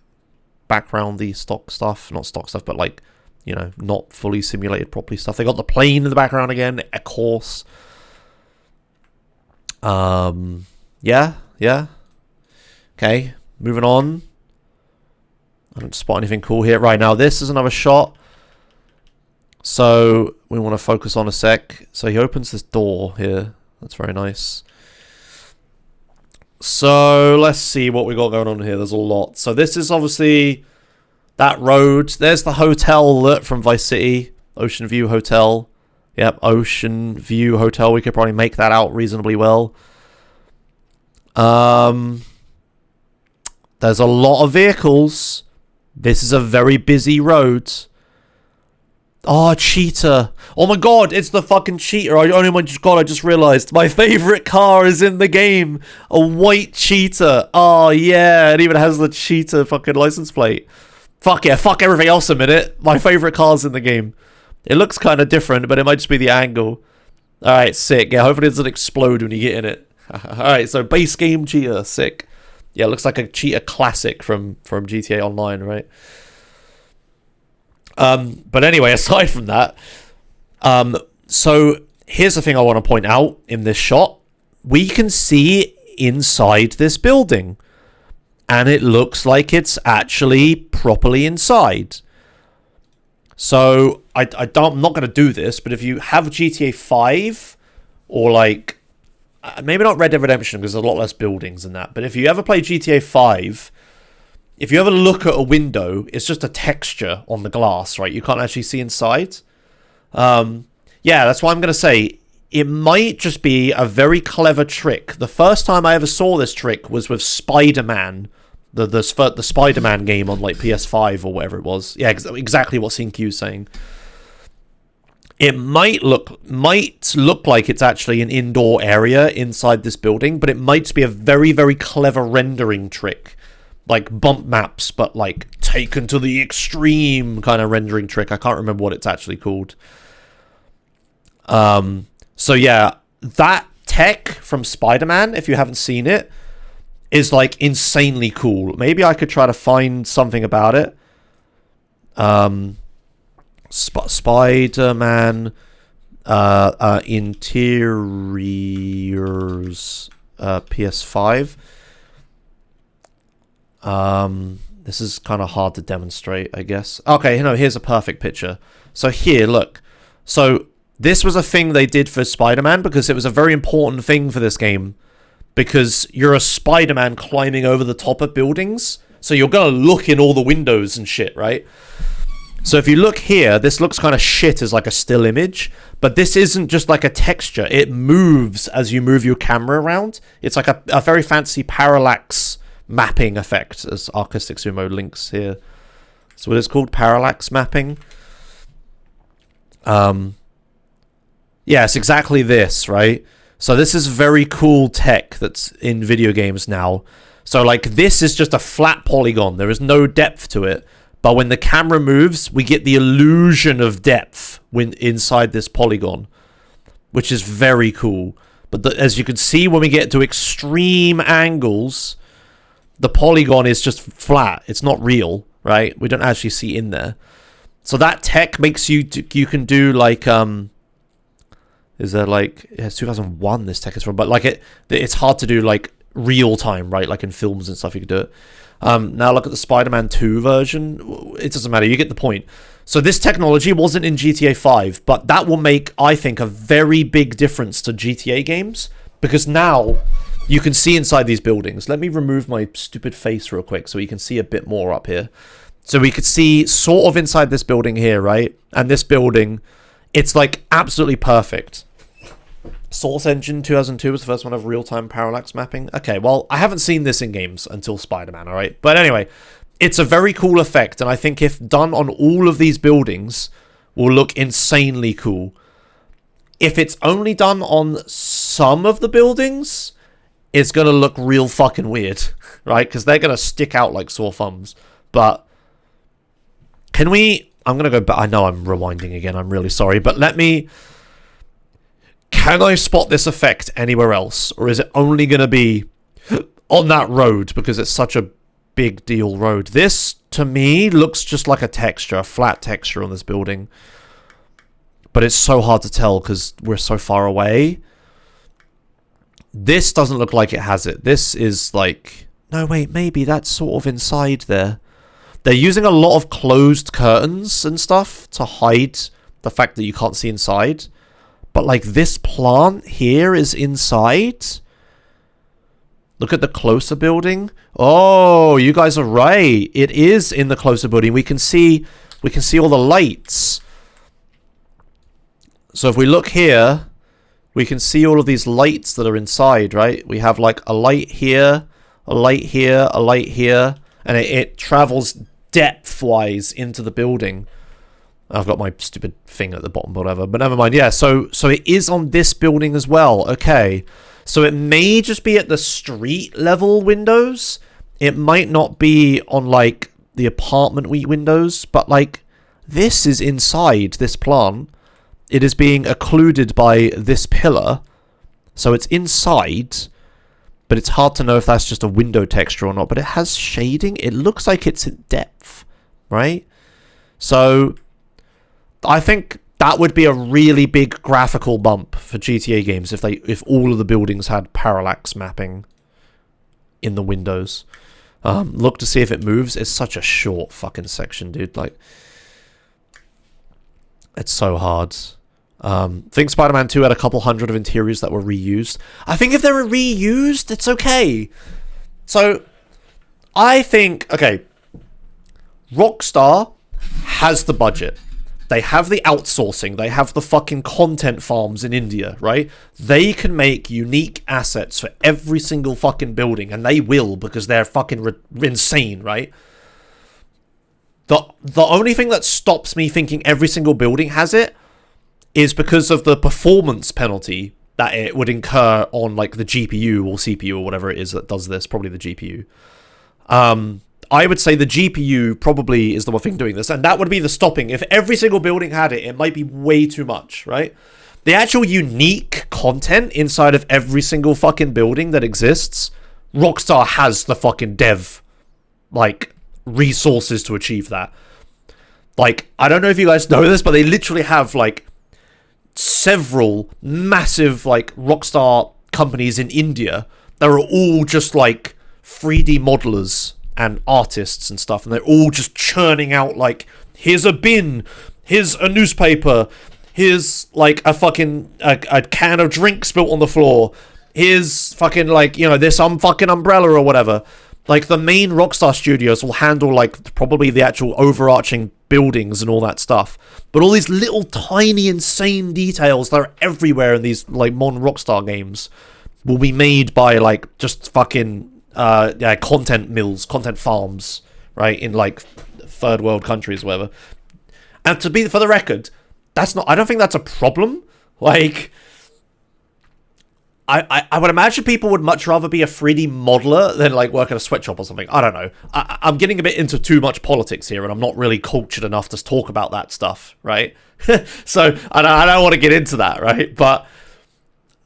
backgroundy stock stuff. Not stock stuff, but like, you know, not fully simulated properly stuff. They got the plane in the background again, of course. Yeah. Okay, moving on. I don't spot anything cool here. Right, now this is another shot. So we want to focus on a sec. So he opens this door here. That's very nice. So let's see what we got going on here. There's a lot. So this is obviously that road. There's the hotel alert from Vice City. Ocean View Hotel. Yep, Ocean View Hotel. We could probably make that out reasonably well. There's a lot of vehicles. This is a very busy road. Oh, cheetah. Oh my god, it's the fucking cheetah. Oh my god, I just realized. My favorite car is in the game. A white cheetah. Oh yeah, it even has the cheetah fucking license plate. Fuck yeah, fuck everything else a minute. My favorite car's in the game. It looks kind of different, but it might just be the angle. Alright, sick. Yeah, hopefully it doesn't explode when you get in it. Alright, so base game cheetah. Sick. Yeah, it looks like a cheetah classic from GTA Online, right? But anyway, aside from that, so here's the thing I want to point out in this shot. We can see inside this building, and it looks like it's actually properly inside. So I'm not going to do this, but if you have GTA 5 or like maybe not Red Dead Redemption because there's a lot less buildings than that, but if you ever play GTA 5, if you ever look at a window, it's just a texture on the glass, right? You can't actually see inside. Yeah, that's why I'm going to say it might just be a very clever trick. The first time I ever saw this trick was with Spider-Man, the Spider-Man game on like PS5 or whatever it was. Yeah, exactly what CinQ's saying. It might look like it's actually an indoor area inside this building, but it might be a very, very clever rendering trick. Like bump maps, but like taken to the extreme kind of rendering trick. I can't remember what it's actually called. So yeah, that tech from Spider-Man, if you haven't seen it, is like insanely cool. Maybe I could try to find something about it. Spider-Man interiors PS5. This is kind of hard to demonstrate, I guess. Okay, here's a perfect picture. So here, look. So this was a thing they did for Spider-Man because it was a very important thing for this game. Because you're a Spider-Man climbing over the top of buildings. So you're going to look in all the windows and shit, right? So if you look here, this looks kind of shit as like a still image. But this isn't just like a texture. It moves as you move your camera around. It's like a very fancy parallax mapping effect, as Artistic Sumo links here. So what it's called, parallax mapping. Yeah, it's exactly this, right? So this is very cool tech that's in video games now. So like this is just a flat polygon. There is no depth to it. But when the camera moves, we get the illusion of depth when inside this polygon, which is very cool. But as you can see, when we get to extreme angles, the polygon is just flat. It's not real, right? We don't actually see in there. So that tech makes you can do like is there like it's 2001 this tech is from, but like it's hard to do like real time, right? Like in films and stuff you could do it. Now look at the Spider-Man 2 version. It doesn't matter, you get the point. So this technology wasn't in GTA 5, but that will make, I think, a very big difference to GTA games, because now you can see inside these buildings. Let me remove my stupid face real quick so you can see a bit more up here. So we could see sort of inside this building here, right? And this building, it's like absolutely perfect. Source Engine 2002 was the first one of real-time parallax mapping. Okay, well, I haven't seen this in games until Spider-Man, alright? But anyway, it's a very cool effect, and I think if done on all of these buildings, will look insanely cool. If it's only done on some of the buildings, it's gonna look real fucking weird, right? Because they're gonna stick out like sore thumbs. But can we... I'm gonna go back. I know I'm rewinding again, I'm really sorry, but let me... Can I spot this effect anywhere else? Or is it only going to be on that road because it's such a big deal road? This, to me, looks just like a texture, a flat texture on this building. But it's so hard to tell because we're so far away. This doesn't look like it has it. This is like... No, wait, maybe that's sort of inside there. They're using a lot of closed curtains and stuff to hide the fact that you can't see inside. But, like, this plant here is inside. Look at the closer building. Oh, you guys are right. It is in the closer building. We can see all the lights. So if we look here, we can see all of these lights that are inside, right? We have, like, a light here, a light here, a light here. And it travels depth-wise into the building. I've got my stupid thing at the bottom, whatever. But never mind. Yeah, so it is on this building as well. Okay. So it may just be at the street level windows. It might not be on, like, the apartment windows. But, like, this is inside this plant. It is being occluded by this pillar. So it's inside. But it's hard to know if that's just a window texture or not. But it has shading. It looks like it's in depth. Right? So I think that would be a really big graphical bump for GTA games if all of the buildings had parallax mapping in the windows. Look to see if it moves. It's such a short fucking section, dude. Like, it's so hard. I think Spider-Man 2 had a couple hundred of interiors that were reused. I think if they were reused, it's okay. So, I think, okay, Rockstar has the budget. They have the outsourcing. They have the fucking content farms in India, right? They can make unique assets for every single fucking building, and they will because they're fucking insane, right? The only thing that stops me thinking every single building has it is because of the performance penalty that it would incur on, like, the GPU or CPU or whatever it is that does this. Probably the GPU. I would say the GPU probably is the one thing doing this, and that would be the stopping. If every single building had it, it might be way too much, right? The actual unique content inside of every single fucking building that exists, Rockstar has the fucking dev, like, resources to achieve that. Like, I don't know if you guys know this, but they literally have, like, several massive, like, Rockstar companies in India that are all just, like, 3D modelers and artists and stuff, and they're all just churning out, like, here's a bin, here's a newspaper, here's, like, a fucking a can of drink spilt on the floor, here's fucking, like, you know, there's some fucking umbrella or whatever. Like, the main Rockstar studios will handle, like, probably the actual overarching buildings and all that stuff, but all these little tiny insane details that are everywhere in these, like, modern Rockstar games will be made by, like, just fucking content mills, content farms, right, in, like, third world countries or whatever. And to be, for the record, that's not, I don't think that's a problem. Like, I would imagine people would much rather be a 3D modeler than, like, work at a sweatshop or something. I don't know. I'm getting a bit into too much politics here, and I'm not really cultured enough to talk about that stuff, right? So I don't want to get into that, right? But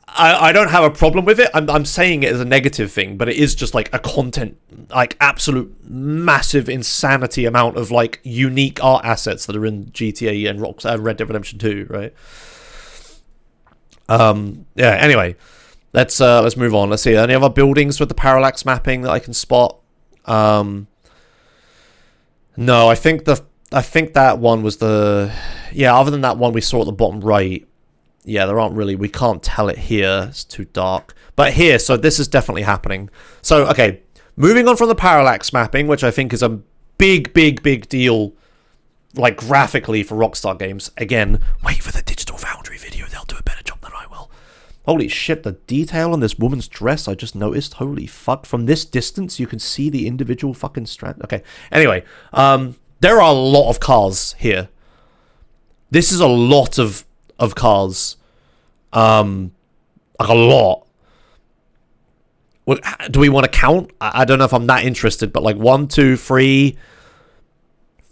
I don't have a problem with it. I'm saying it as a negative thing, but it is just, like, a content, like, absolute massive insanity amount of, like, unique art assets that are in GTA and Red Dead Redemption 2, right? Yeah, anyway, let's move on. Let's see, any other buildings with the parallax mapping that I can spot? No, I think that one was the, yeah, other than that one we saw at the bottom right. Yeah, there aren't really, we can't tell it here, it's too dark. But here, so this is definitely happening. So, okay, moving on from the parallax mapping, which I think is a big deal, like, graphically for Rockstar games. Again, wait for the Digital Foundry video, they'll do a better job than I will. Holy shit, the detail on this woman's dress, I just noticed, holy fuck. From this distance, you can see the individual fucking strand. Okay, anyway, there are a lot of cars here. This is a lot of cars, like a lot. What do we want to count? I don't know if I'm that interested, but, like, 1, 2, 3,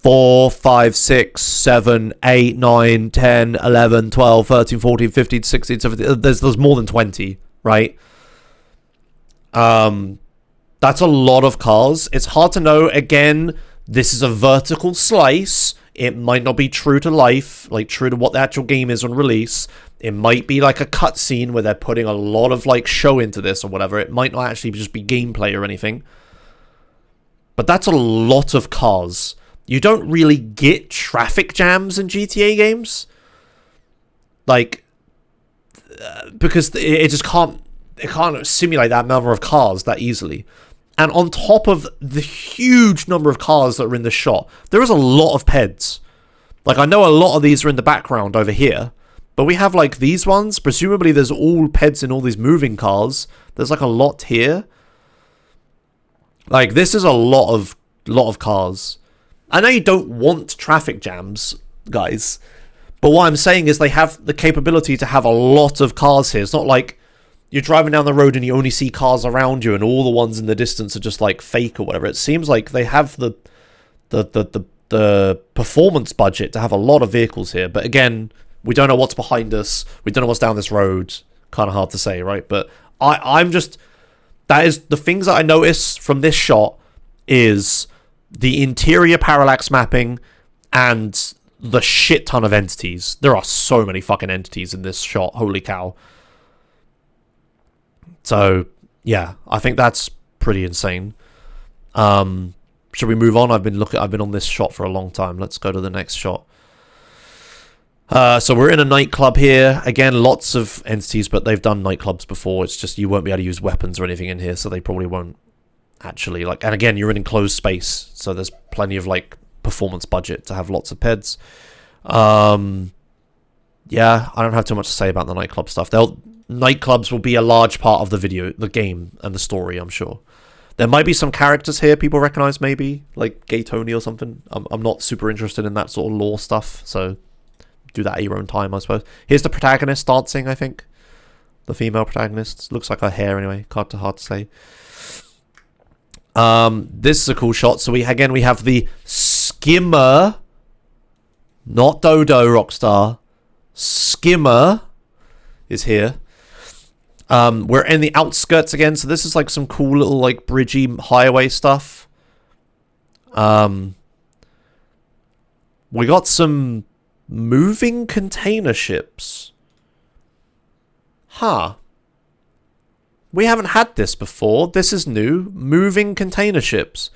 4, 5, 6, 7, 8, 9, 10, 11, 12, 13, 14, 15, 16, 17. There's more than 20, right? That's a lot of cars. It's hard to know. Again, this is a vertical slice. It might not be true to life, like, true to what the actual game is on release. It might be, like, a cutscene where they're putting a lot of, like, show into this or whatever. It might not actually just be gameplay or anything. But that's a lot of cars. You don't really get traffic jams in GTA games. Like, because it just can't simulate that number of cars that easily. And on top of the huge number of cars that are in the shot, there is a lot of peds. Like, I know a lot of these are in the background over here, but we have like these ones. Presumably there's all peds in all these moving cars. There's like a lot here. Like, this is a lot of cars. I know you don't want traffic jams, guys, but what I'm saying is they have the capability to have a lot of cars here. It's not like you're driving down the road and you only see cars around you and all the ones in the distance are just like fake or whatever. It seems like they have the performance budget to have a lot of vehicles here. But again, we don't know what's behind us. We don't know what's down this road. Kind of hard to say, right? But I'm just... That is the things that I notice from this shot is the interior parallax mapping and the shit ton of entities. There are so many fucking entities in this shot. Holy cow. So, yeah, I think that's pretty insane. Should we move on? I've been on this shot for a long time. Let's go to the next shot. So we're in a nightclub here. Again, lots of entities, but they've done nightclubs before. It's just you won't be able to use weapons or anything in here, so they probably won't actually, like... And again, you're in enclosed space, so there's plenty of, like, performance budget to have lots of peds. Yeah, I don't have too much to say about the nightclub stuff. Nightclubs will be a large part of the game, and the story, I'm sure. There might be some characters here people recognize, maybe, like Gay Tony or something. I'm not super interested in that sort of lore stuff, so... do that at your own time, I suppose. Here's the protagonist dancing, I think. The female protagonist. Looks like her hair, anyway. Hard to say. This is a cool shot. So we have the skimmer. Not Dodo, Rockstar. Skimmer is here. We're in the outskirts again. So this is like some cool little like bridgy highway stuff. We got some... moving container ships. Huh. We haven't had this before. This is new. Moving container ships.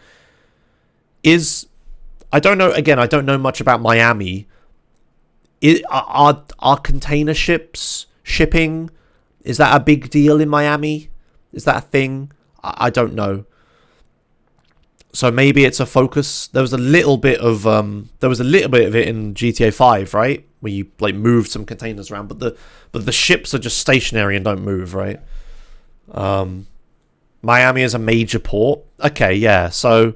I don't know, again, I don't know much about Miami. Are container ships shipping? Is that a big deal in Miami? Is that a thing? I don't know. So maybe it's a focus. There was a little bit of it in GTA 5, right? Where you like moved some containers around, but the ships are just stationary and don't move, right? Miami is a major port. Okay, yeah. So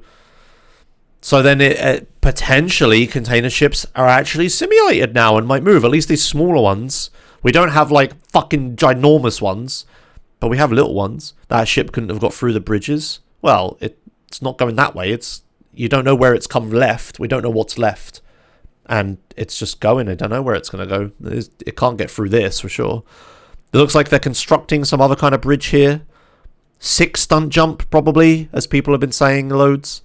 then it potentially container ships are actually simulated now and might move. At least these smaller ones. We don't have like fucking ginormous ones, but we have little ones. That ship couldn't have got through the bridges. Well, it's not going that way. You don't know where it's come left. We don't know what's left. And it's just going. I don't know where it's going to go. It can't get through this for sure. It looks like they're constructing some other kind of bridge here. 6 stunt jump, probably, as people have been saying loads.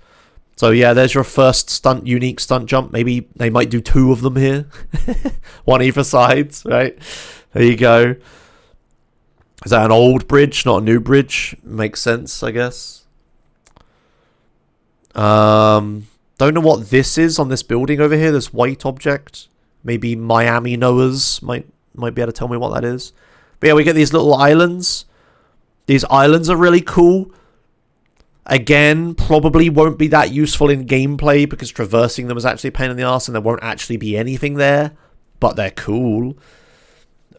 So yeah, there's your first unique stunt jump. Maybe they might do 2 of them here. 1 either side, right? There you go. Is that an old bridge, not a new bridge? Makes sense, I guess. Don't know what this is on this building over here, this white object. Maybe Miami knowers might be able to tell me what that is. But yeah, we get these little islands. These islands are really cool. Again, probably won't be that useful in gameplay because traversing them is actually a pain in the ass and there won't actually be anything there. But they're cool.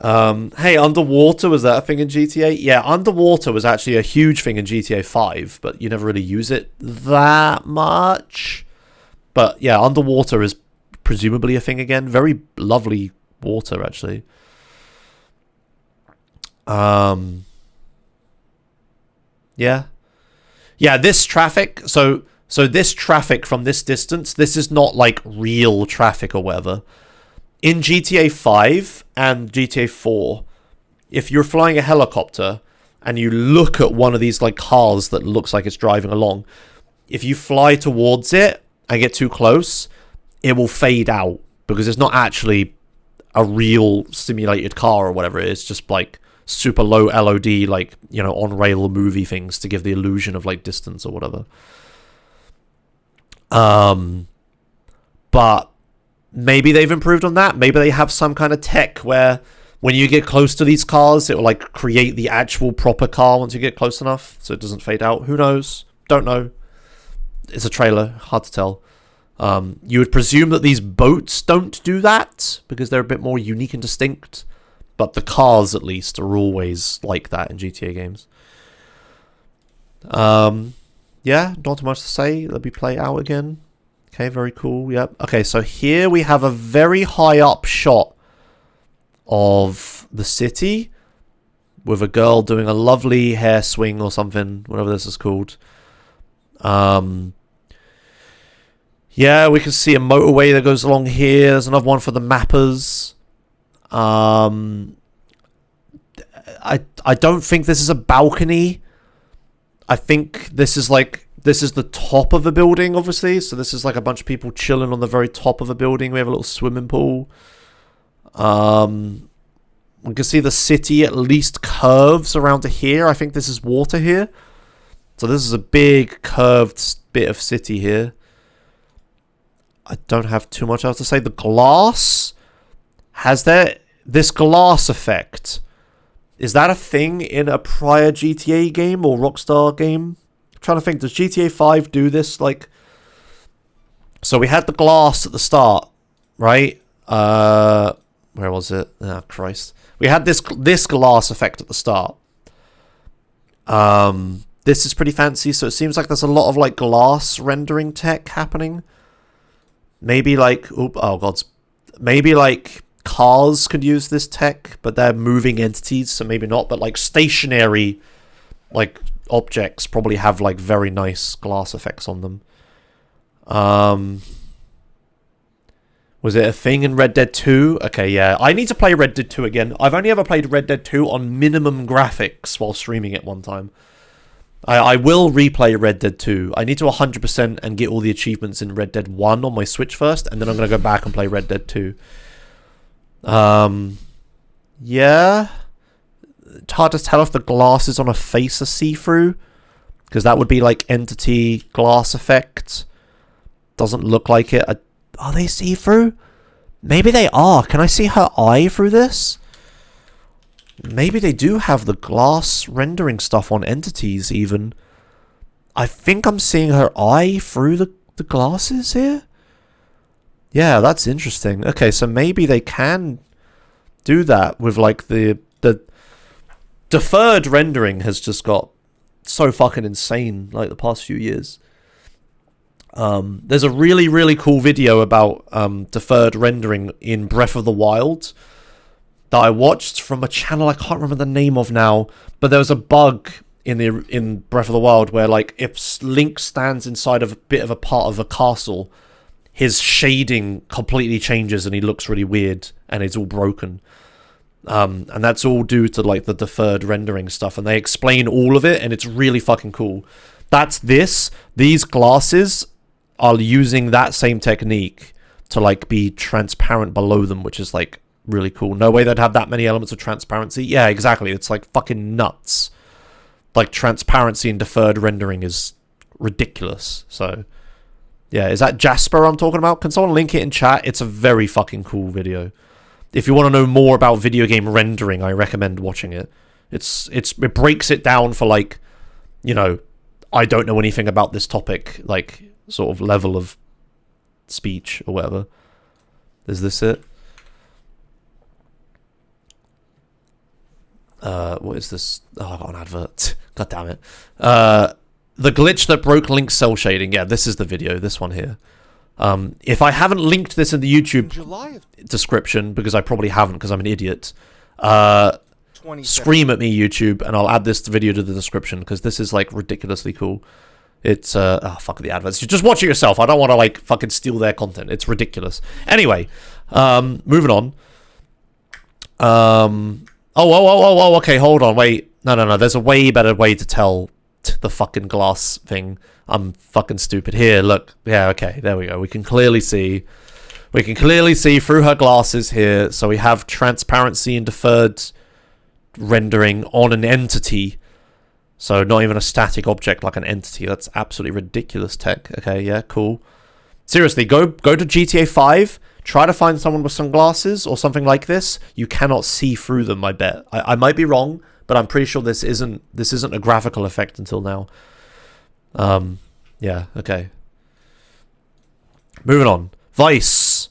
Hey, underwater, was that a thing in GTA? Yeah, underwater was actually a huge thing in GTA 5, but you never really use it that much. But yeah, underwater is presumably a thing again. Very lovely water, actually. Yeah. Yeah, this traffic, so this traffic from this distance, this is not like real traffic or whatever. In GTA 5 and GTA 4, if you're flying a helicopter and you look at one of these like cars that looks like it's driving along, if you fly towards it and get too close, it will fade out because it's not actually a real simulated car or whatever. It's just like super low LOD, like, you know, on rail movie things to give the illusion of like distance or whatever. But maybe they've improved on that. Maybe they have some kind of tech where when you get close to these cars, it will like create the actual proper car once you get close enough, so it doesn't fade out. Who knows? Don't know. It's a trailer, hard to tell. You would presume that these boats don't do that because they're a bit more unique and distinct, but the cars at least are always like that in GTA games. Yeah, not too much to say. Let me play out again. Okay, very cool. Yep. Okay, so here we have a very high up shot of the city with a girl doing a lovely hair swing or something, whatever this is called. Yeah, we can see a motorway that goes along here. There's another one for the mappers. I don't think this is a balcony. I think this is the top of a building, obviously. So this is like a bunch of people chilling on the very top of a building. We have a little swimming pool. We can see the city at least curves around to here. I think this is water here. So this is a big curved bit of city here. I don't have too much else to say. The glass has this glass effect. Is that a thing in a prior GTA game or Rockstar game? I'm trying to think, does GTA 5 do this? Like, so we had the glass at the start, right? Where was it? Oh, Christ. We had this glass effect at the start. This is pretty fancy, so it seems like there's a lot of like glass rendering tech happening. Maybe like, maybe like cars could use this tech, but they're moving entities, so maybe not. But like stationary, like objects probably have like very nice glass effects on them. Was it a thing in Red Dead 2? Okay, yeah. I need to play Red Dead 2 again. I've only ever played Red Dead 2 on minimum graphics while streaming it one time. I will replay Red Dead 2. I need to 100% and get all the achievements in Red Dead 1 on my Switch first, and then I'm going to go back and play Red Dead 2. Yeah. It's hard to tell if the glasses on a face are see-through, because that would be like entity glass effect. Doesn't look like it. Are they see-through? Maybe they are. Can I see her eye through this? Maybe they do have the glass rendering stuff on entities even. I think I'm seeing her eye through the glasses here. Yeah, that's interesting. Okay, so maybe they can do that with like the deferred rendering has just got so fucking insane like the past few years. There's a really, really cool video about deferred rendering in Breath of the Wild that I watched from a channel I can't remember the name of now, but there was a bug in Breath of the Wild where like if Link stands inside of a bit of a part of a castle, his shading completely changes and he looks really weird and it's all broken. And that's all due to like the deferred rendering stuff, and they explain all of it and it's really fucking cool. That's these glasses are using that same technique to like be transparent below them, which is like really cool. No way they'd have that many elements of transparency. Yeah, exactly. It's like fucking nuts. Like transparency and deferred rendering is ridiculous. So yeah, is that Jasper I'm talking about? Can someone link it in chat? It's a very fucking cool video. If you want to know more about video game rendering, I recommend watching it. It breaks it down for like, you know, I don't know anything about this topic, like sort of level of speech or whatever. Is this it? What is this? Oh, I got an advert. God damn it. The glitch that broke Link's cell shading. Yeah, this is the video. This one here. If I haven't linked this in the YouTube description, because I probably haven't because I'm an idiot, scream at me, YouTube, and I'll add this video to the description because this is like ridiculously cool. It's fuck the adverts. You just watch it yourself. I don't want to like fucking steal their content. It's ridiculous. Anyway, moving on. Oh, okay, hold on, wait. No, there's a way better way to tell the fucking glass thing. I'm fucking stupid. Here, look. Yeah, okay, there we go. We can clearly see through her glasses here. So we have transparency and deferred rendering on an entity. So not even a static object, like an entity. That's absolutely ridiculous tech. Okay, yeah, cool. Seriously, go to GTA 5. Try to find someone with sunglasses or something like this. You cannot see through them, I bet. I might be wrong, but I'm pretty sure this isn't a graphical effect until now. Yeah, okay. Moving on. Vice.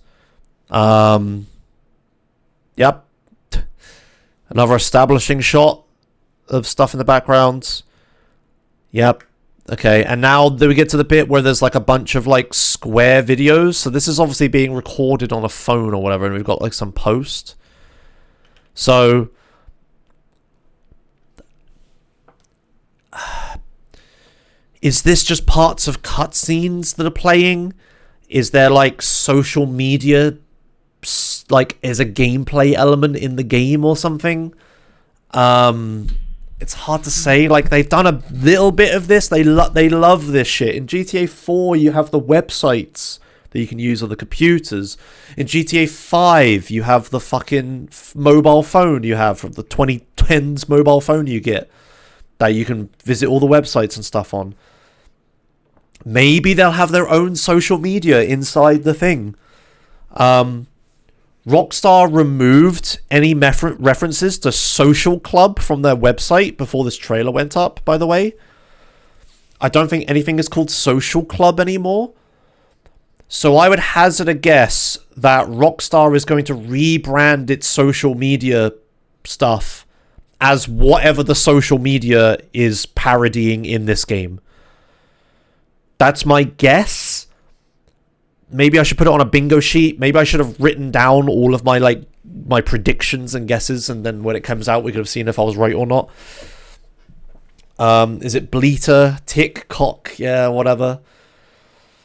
Yep. Another establishing shot of stuff in the background. Yep. Okay, and now we get to the bit where there's like a bunch of like square videos. So this is obviously being recorded on a phone or whatever, and we've got like some post. So is this just parts of cutscenes that are playing? Is there like social media, like is a gameplay element in the game or something? It's hard to say. Like, they've done a little bit of this. They love this shit. In GTA 4, you have the websites that you can use on the computers. In GTA 5, you have the fucking mobile phone you have from the 2010s mobile phone you get that you can visit all the websites and stuff on. Maybe they'll have their own social media inside the thing. Rockstar removed any references to Social Club from their website before this trailer went up, by the way. I don't think anything is called Social Club anymore. So I would hazard a guess that Rockstar is going to rebrand its social media stuff as whatever the social media is parodying in this game. That's my guess. Maybe I should put it on a bingo sheet. Maybe I should have written down all of my predictions and guesses, and then when it comes out, we could have seen if I was right or not. Is it Bleater, Tick, Cock? Yeah, whatever.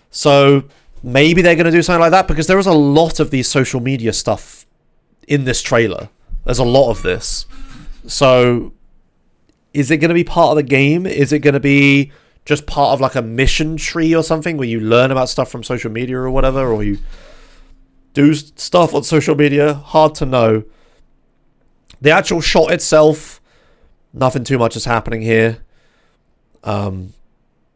So maybe they're going to do something like that, because there is a lot of these social media stuff in this trailer. There's a lot of this. So is it going to be part of the game? Is it going to be just part of like a mission tree or something where you learn about stuff from social media or whatever, or you do stuff on social media? Hard to know. The actual shot itself, nothing too much is happening here.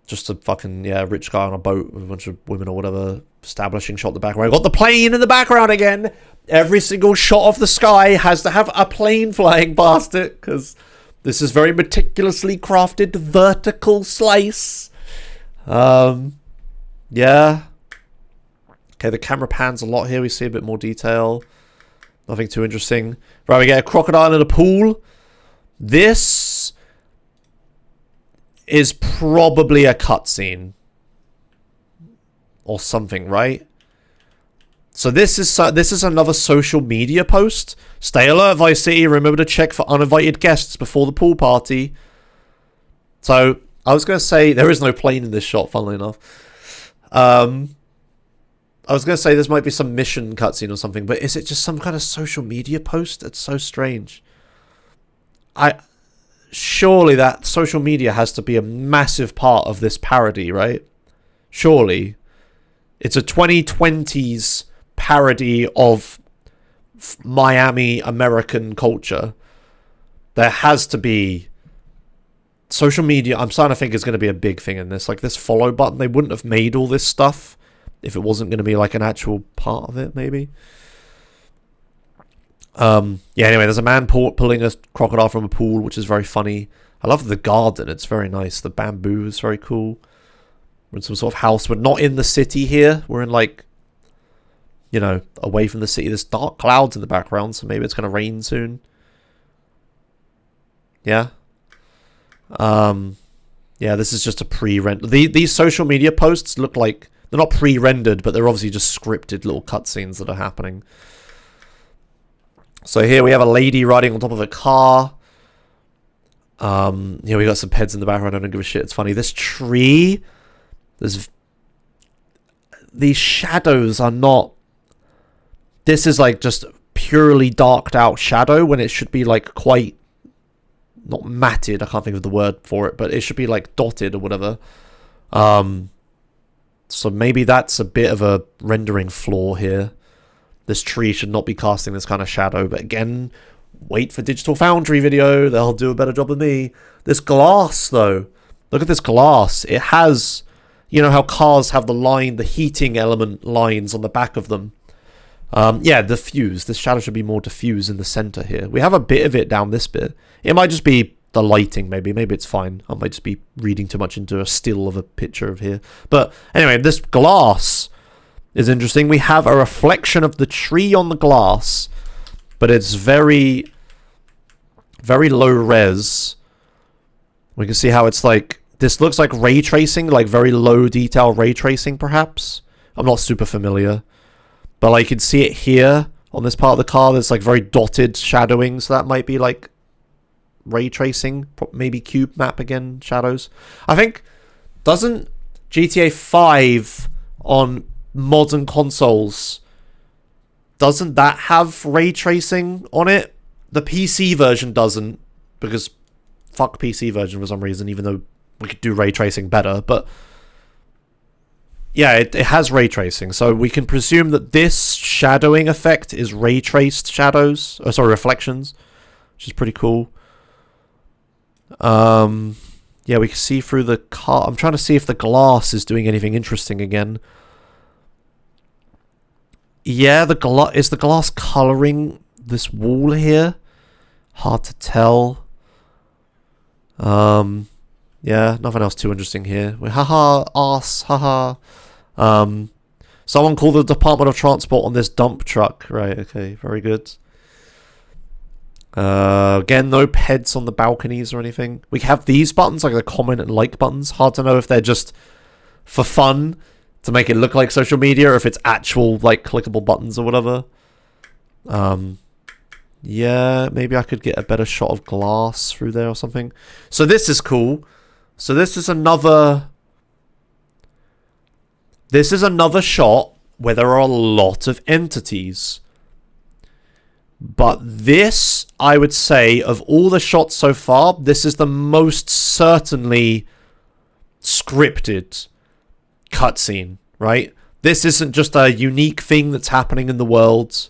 Just a fucking, rich guy on a boat with a bunch of women or whatever, establishing shot in the background. Got the plane in the background again. Every single shot of the sky has to have a plane flying past it, because this is very meticulously crafted vertical slice. Yeah. Okay, the camera pans a lot here. We see a bit more detail. Nothing too interesting. Right, we get a crocodile in a pool. This is probably a cutscene or something, right? So this is another social media post. Stay alert, Vice City. Remember to check for uninvited guests before the pool party. So I was going to say there is no plane in this shot, funnily enough. I was going to say this might be some mission cutscene or something, but is it just some kind of social media post? It's so strange. Surely that social media has to be a massive part of this parody, right? Surely. It's a 2020s parody of Miami American culture. There has to be social media. I'm starting to think is going to be a big thing in this. Like this follow button, they wouldn't have made all this stuff if it wasn't going to be like an actual part of it, maybe. Yeah, anyway, there's a man pulling a crocodile from a pool, which is very funny. I love the garden. It's very nice. The bamboo is very cool. We're in some sort of house. We're not in the city here. We're in like, away from the city. There's dark clouds in the background, so maybe it's going to rain soon. Yeah. Yeah, this is just a pre-render. These social media posts look like they're not pre-rendered, but they're obviously just scripted little cutscenes that are happening. So here we have a lady riding on top of a car. Here we got some heads in the background. I don't give a shit. It's funny. This tree, these shadows are not. This is like just purely darked out shadow when it should be like quite, not matted. I can't think of the word for it, but it should be like dotted or whatever. So maybe that's a bit of a rendering flaw here. This tree should not be casting this kind of shadow, but again, wait for Digital Foundry video. They'll do a better job than me. This glass, though. Look at this glass. It has, how cars have the heating element lines on the back of them. Yeah, diffuse. This shadow should be more diffuse in the center here. We have a bit of it down this bit. It might just be the lighting, maybe. Maybe it's fine. I might just be reading too much into a still of a picture of here. But anyway, this glass is interesting. We have a reflection of the tree on the glass, but it's very, very low res. We can see how it's like, this looks like ray tracing, like very low detail ray tracing, perhaps. I'm not super familiar. But like, you can see it here on this part of the car. There's like very dotted shadowing, so that might be like ray tracing, maybe cube map again, shadows. I think, doesn't GTA 5 on modern consoles, doesn't that have ray tracing on it? The PC version doesn't, because fuck PC version for some reason, even though we could do ray tracing better. But yeah, it has ray tracing, so we can presume that this shadowing effect is ray traced shadows, sorry, reflections, which is pretty cool. Yeah, we can see through the car. I'm trying to see if the glass is doing anything interesting again. Yeah, is the glass coloring this wall here? Hard to tell. Yeah, nothing else too interesting here. Haha, arse, haha. Someone called the Department of Transport on this dump truck. Right, okay, very good. Again, no peds on the balconies or anything. We have these buttons, like the comment and like buttons. Hard to know if they're just for fun to make it look like social media, or if it's actual, like, clickable buttons or whatever. Yeah, maybe I could get a better shot of glass through there or something. So this is cool. So this is another shot where there are a lot of entities. But this, I would say, of all the shots so far, this is the most certainly scripted cutscene, right? This isn't just a unique thing that's happening in the world.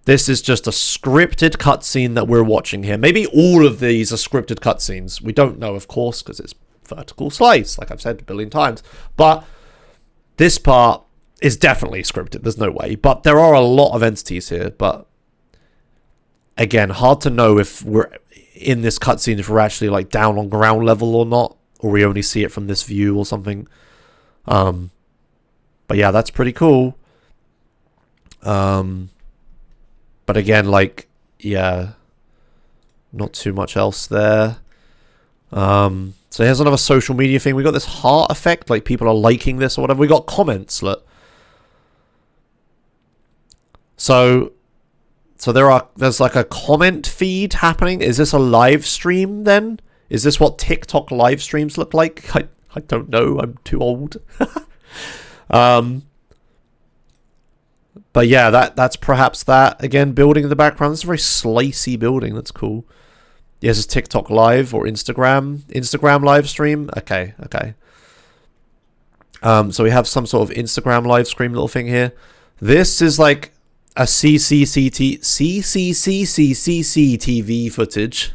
This is just a scripted cutscene that we're watching here. Maybe all of these are scripted cutscenes. We don't know, of course, because it's vertical slice, like I've said a billion times. But this part is definitely scripted. There's no way. But there are a lot of entities here. But again, hard to know if we're in this cutscene, if we're actually like down on ground level or not, or we only see it from this view or something. But yeah, that's pretty cool. But again, like, yeah, not too much else there. So here's another social media thing. We got this heart effect, like people are liking this or whatever. We got comments, look. So there's like a comment feed happening. Is this a live stream then? Is this what TikTok live streams look like? I don't know. I'm too old. But yeah, that's perhaps that. Again, building in the background. This is a very slicey building. That's cool. Yes, it's TikTok live or Instagram live stream. Okay. So we have some sort of Instagram live stream little thing here. This is like a CCCTV footage,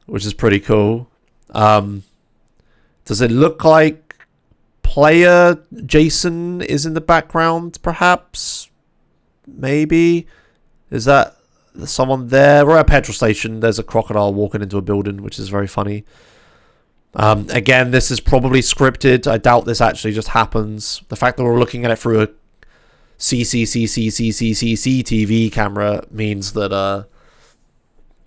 which is pretty cool. Does it look like player Jason is in the background, perhaps? Maybe. Is that someone there? We're at a petrol station. There's a crocodile walking into a building, which is very funny. Again, this is probably scripted. I doubt this actually just happens. The fact that we're looking at it through a CCTV camera means that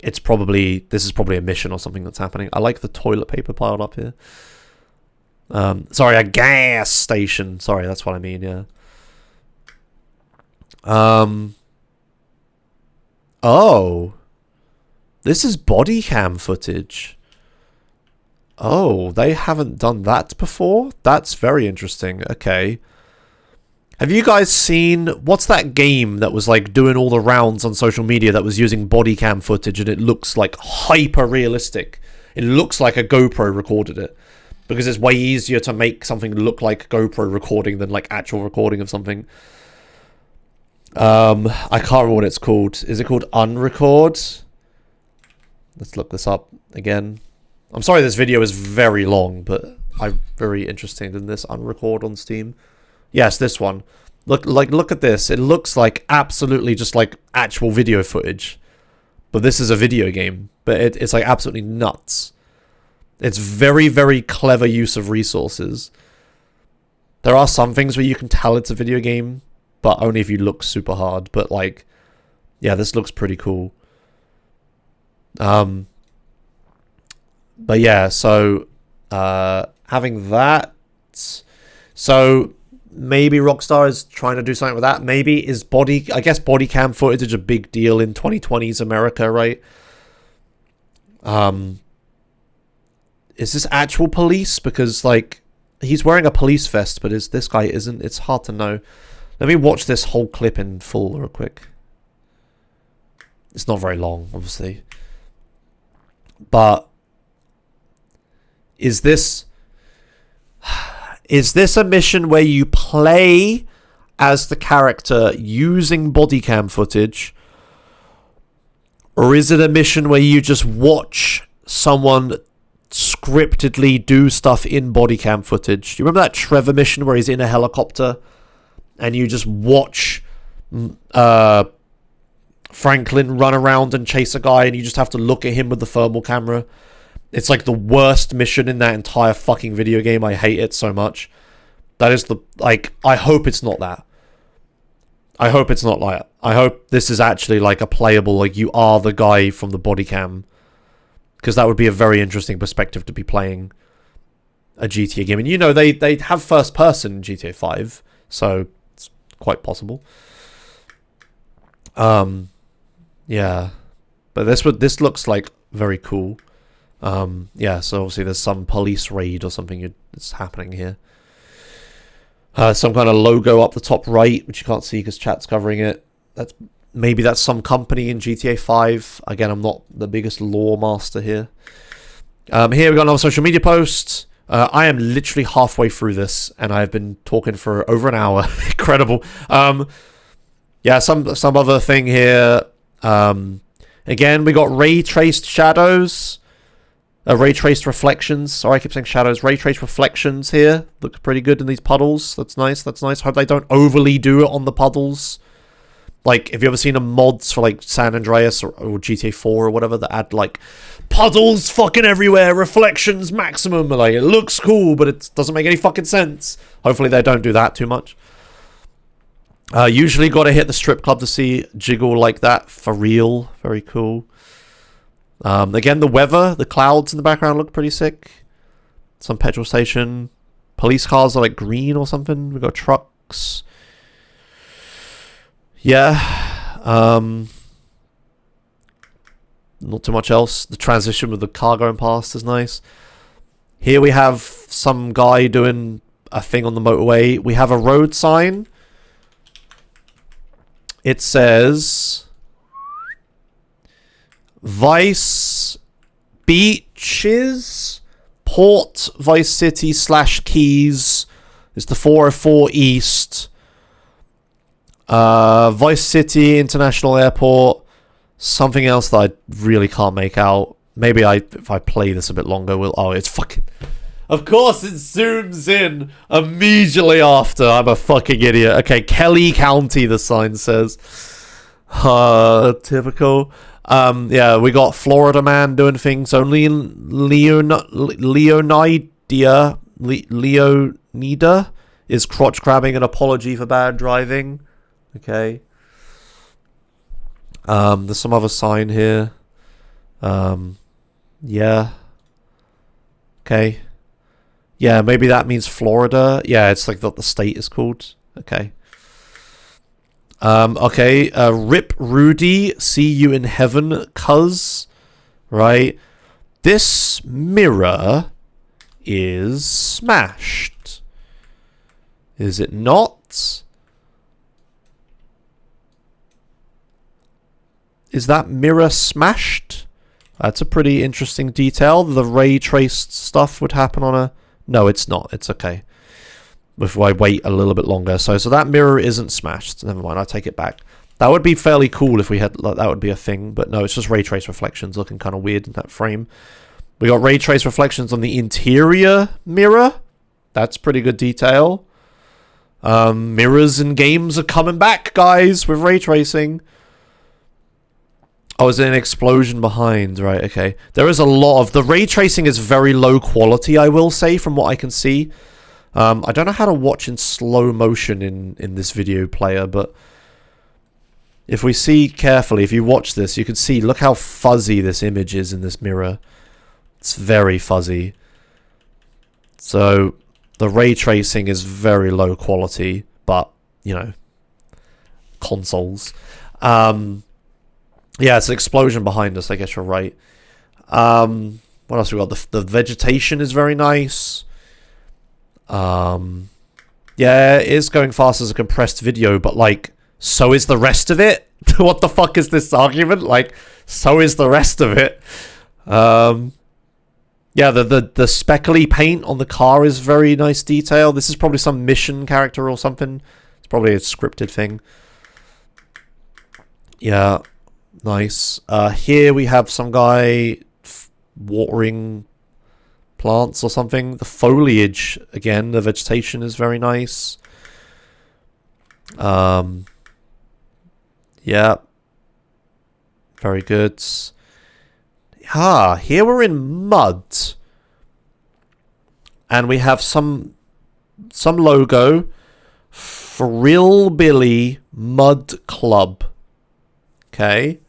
this is probably a mission or something that's happening. I like the toilet paper piled up here. Sorry, a gas station. Sorry, that's what I mean, yeah. Oh. This is body cam footage. Oh, they haven't done that before? That's very interesting. Okay. Have you guys seen... What's that game that was, like, doing all the rounds on social media that was using body cam footage and it looks, like, hyper-realistic? It looks like a GoPro recorded it. Because it's way easier to make something look like GoPro recording than, like, actual recording of something. I can't remember what it's called. Is it called Unrecord? Let's look this up again. I'm sorry this video is very long, but I'm very interested in this. Unrecord on Steam. Yes, this one. Look at this. It looks like absolutely just like actual video footage. But this is a video game. But it's like absolutely nuts. It's very, very clever use of resources. There are some things where you can tell it's a video game, but only if you look super hard. But like, yeah, this looks pretty cool. But yeah, so having that, so maybe Rockstar is trying to do something with that. Maybe I guess body cam footage is a big deal in 2020s America, right? Is this actual police? Because like he's wearing a police vest, but this guy isn't. It's hard to know. Let me watch this whole clip in full real quick. It's not very long, obviously. But is this a mission where you play as the character using body cam footage? Or is it a mission where you just watch someone scriptedly do stuff in body cam footage? Do you remember that Trevor mission where he's in a helicopter and you just watch Franklin run around and chase a guy and you just have to look at him with the thermal camera? It's like the worst mission in that entire fucking video game. I hate it so much. That is I hope it's not that. I hope it's not like that. I hope this is actually like a playable, like you are the guy from the body cam. Because that would be a very interesting perspective to be playing a GTA game. And you know, they have first person in GTA 5. So it's quite possible. Yeah. But this looks like very cool. Yeah, so obviously there's some police raid or something that's happening here. Some kind of logo up the top right, which you can't see because chat's covering it. Maybe that's some company in GTA 5. Again, I'm not the biggest lore master here. Here we got another social media post. I am literally halfway through this, and I've been talking for over an hour. Incredible. Yeah, some other thing here. Again, we got ray traced shadows. Ray traced reflections. Sorry, I keep saying shadows. Ray traced reflections here. Look pretty good in these puddles. That's nice. That's nice. Hope they don't overly do it on the puddles. Like, have you ever seen a mods for, like, San Andreas or GTA 4 or whatever that add, like, puddles fucking everywhere, reflections maximum? Like, it looks cool, but it doesn't make any fucking sense. Hopefully they don't do that too much. Usually got to hit the strip club to see jiggle like that for real. Very cool. Again, the weather, the clouds in the background look pretty sick. Some petrol station. Police cars are like green or something. We got trucks. Yeah. Not too much else. The transition with the car going past is nice. Here we have some guy doing a thing on the motorway. We have a road sign. It says Vice Beaches, Port Vice City / Keys is the 404 East. Vice City International Airport. Something else that I really can't make out. Maybe if I play this a bit longer, oh, it's fucking... Of course it zooms in immediately after. I'm a fucking idiot. Okay, Kelly County, the sign says. Typical. Yeah, we got Florida man doing things only in Leonida is crotch grabbing an apology for bad driving. Okay. There's some other sign here. Yeah. Okay. Yeah, maybe that means Florida. Yeah, it's like what the state is called. Okay. Okay. Rip Rudy, see you in heaven, cuz. Right. This mirror is smashed. Is it not? Is that mirror smashed? That's a pretty interesting detail. The ray traced stuff would happen on a... No, it's not. It's okay. If I wait a little bit longer. So that mirror isn't smashed. Never mind. I take it back. That would be fairly cool if we had... Like, that would be a thing. But no, it's just ray trace reflections looking kind of weird in that frame. We got ray trace reflections on the interior mirror. That's pretty good detail. Mirrors in games are coming back, guys, with ray tracing. Oh, is there an explosion behind? Right, okay. There is a lot of... The ray tracing is very low quality, I will say, from what I can see. I don't know how to watch in slow motion in this video player, but... If we see carefully, if you watch this, you can see, look how fuzzy this image is in this mirror. It's very fuzzy. So, the ray tracing is very low quality, but, you know, consoles. Yeah, it's an explosion behind us, I guess you're right. What else we got? The vegetation is very nice. Yeah, it is going fast as a compressed video, but, like, so is the rest of it? What the fuck is this argument? Like, so is the rest of it. Yeah, the speckly paint on the car is very nice detail. This is probably some mission character or something. It's probably a scripted thing. Yeah, nice. Here we have some guy watering plants or something. The foliage, again, the vegetation is very nice. Yeah. Very good. Ah, here we're in mud. And we have some logo. Frillbilly Mud Club. Okay.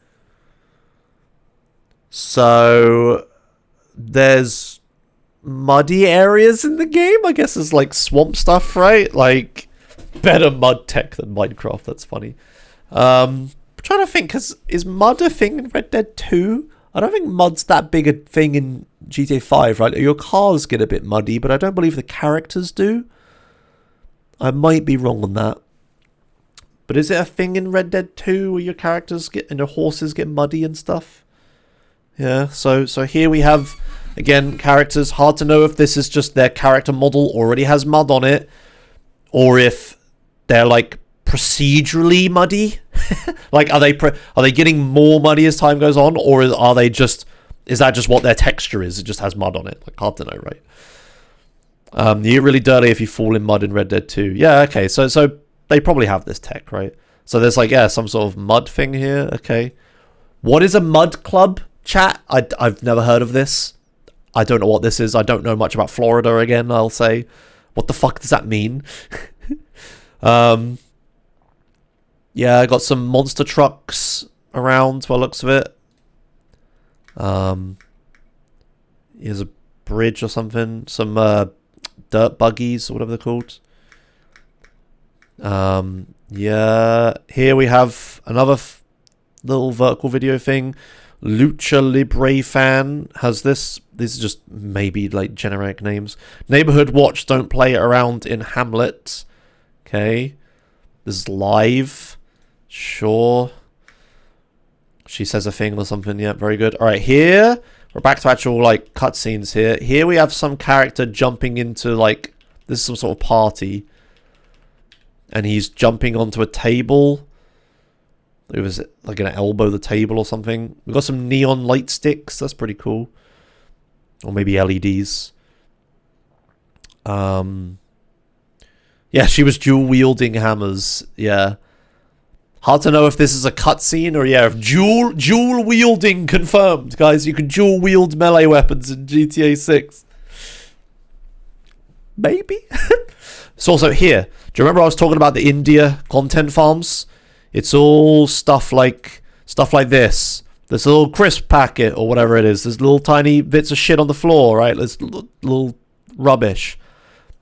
So there's muddy areas in the game. I guess it's like swamp stuff, right? Like better mud tech than Minecraft. That's funny. I'm trying to think, because is mud a thing in Red Dead 2? I don't think mud's that big a thing in GTA 5, right? Your cars get a bit muddy, but I don't believe the characters do. I might be wrong on that. But is it a thing in Red Dead 2 where your characters get and your horses get muddy and stuff? Yeah, so here we have, again, characters. Hard to know if this is just their character model already has mud on it, or if they're like procedurally muddy. Like, are they getting more muddy as time goes on, or are they just, is that just what their texture is? It just has mud on it. Like, hard to know, right? You get really dirty if you fall in mud in Red Dead 2. Yeah, okay, so they probably have this tech, right? So there's like, yeah, some sort of mud thing here. Okay, what is a mud club, chat? I've never heard of this. I don't know what this is. I don't know much about Florida. Again, I'll say, what the fuck does that mean? Yeah, I got some monster trucks around by the looks of it. Here's a bridge or something. Some dirt buggies or whatever they're called. Yeah, here we have another little vertical video thing. Lucha Libre fan has this. These are just maybe like generic names. Neighborhood Watch, don't play around in Hamlet. Okay. This is live. Sure. She says a thing or something. Yeah, very good. Alright, here we're back to actual like cutscenes here. Here we have some character jumping into like, this is some sort of party. And he's jumping onto a table. It was like gonna elbow the table or something. We've got some neon light sticks. That's pretty cool. Or maybe LEDs. Yeah, she was dual wielding hammers. Yeah. Hard to know if this is a cutscene or, yeah, if dual wielding confirmed. Guys, you can dual wield melee weapons in GTA 6. Maybe? It's also here. Do you remember I was talking about the India content farms? It's all stuff like this. This little crisp packet or whatever it is. There's little tiny bits of shit on the floor, right? There's little rubbish.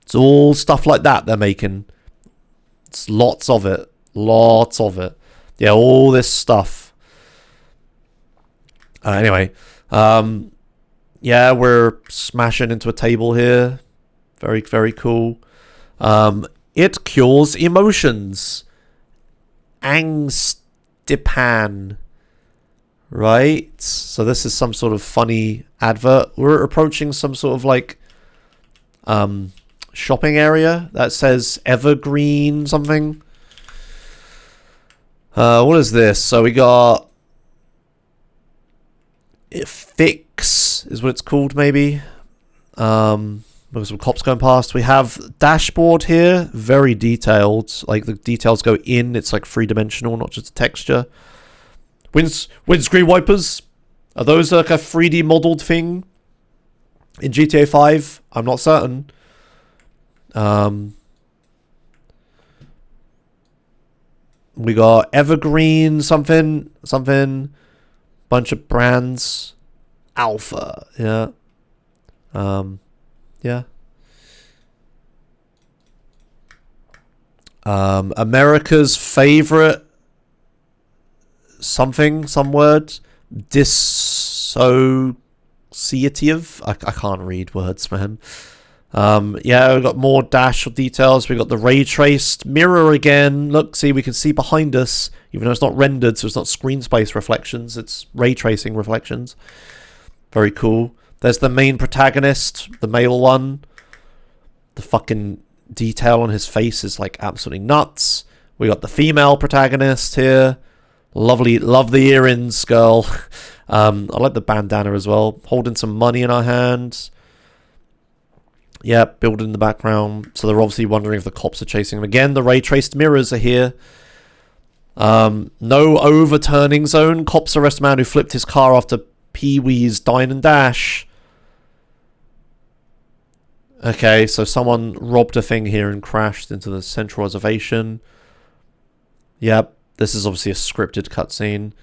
It's all stuff like that they're making. It's lots of it. Lots of it. Yeah, all this stuff. Anyway. Yeah, we're smashing into a table here. Very, very cool. It cures emotions. Angstipan. Right? So this is some sort of funny advert. We're approaching some sort of like shopping area that says Evergreen something. What is this? So we got Fix is what it's called, maybe. There's some cops going past. We have dashboard here, very detailed. Like the details go in. It's like 3-dimensional, not just a texture. Windscreen wipers. Are those like a 3D modeled thing in GTA 5? I'm not certain. We got Evergreen something. Bunch of brands. Alpha, yeah. Yeah. America's favorite some word. Dissociative. I can't read words, man. Yeah, we've got more dash details. We've got the ray traced mirror again. Look, see, we can see behind us, even though it's not rendered, so it's not screen space reflections, it's ray tracing reflections. Very cool. There's the main protagonist, the male one. The fucking detail on his face is like absolutely nuts. We got the female protagonist here. Lovely, love the earrings, girl. I like the bandana as well. Holding some money in our hands. Yeah, building in the background. So they're obviously wondering if the cops are chasing them. Again, the ray traced mirrors are here. No overturning zone. Cops arrest a man who flipped his car after Pee-wee's Dine and Dash. Okay, so someone robbed a thing here and crashed into the central reservation. Yep, this is obviously a scripted cutscene.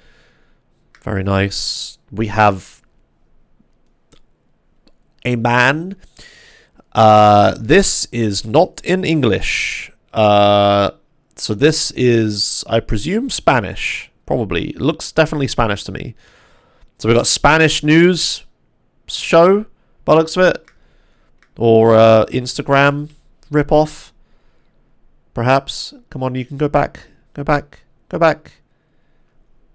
Very nice. We have a man. This is not in English. So this is, I presume, Spanish. Probably. It looks definitely Spanish to me. So we got Spanish news show, by the looks of it. Or Instagram ripoff. Perhaps. Come on, you can go back. Go back. Go back.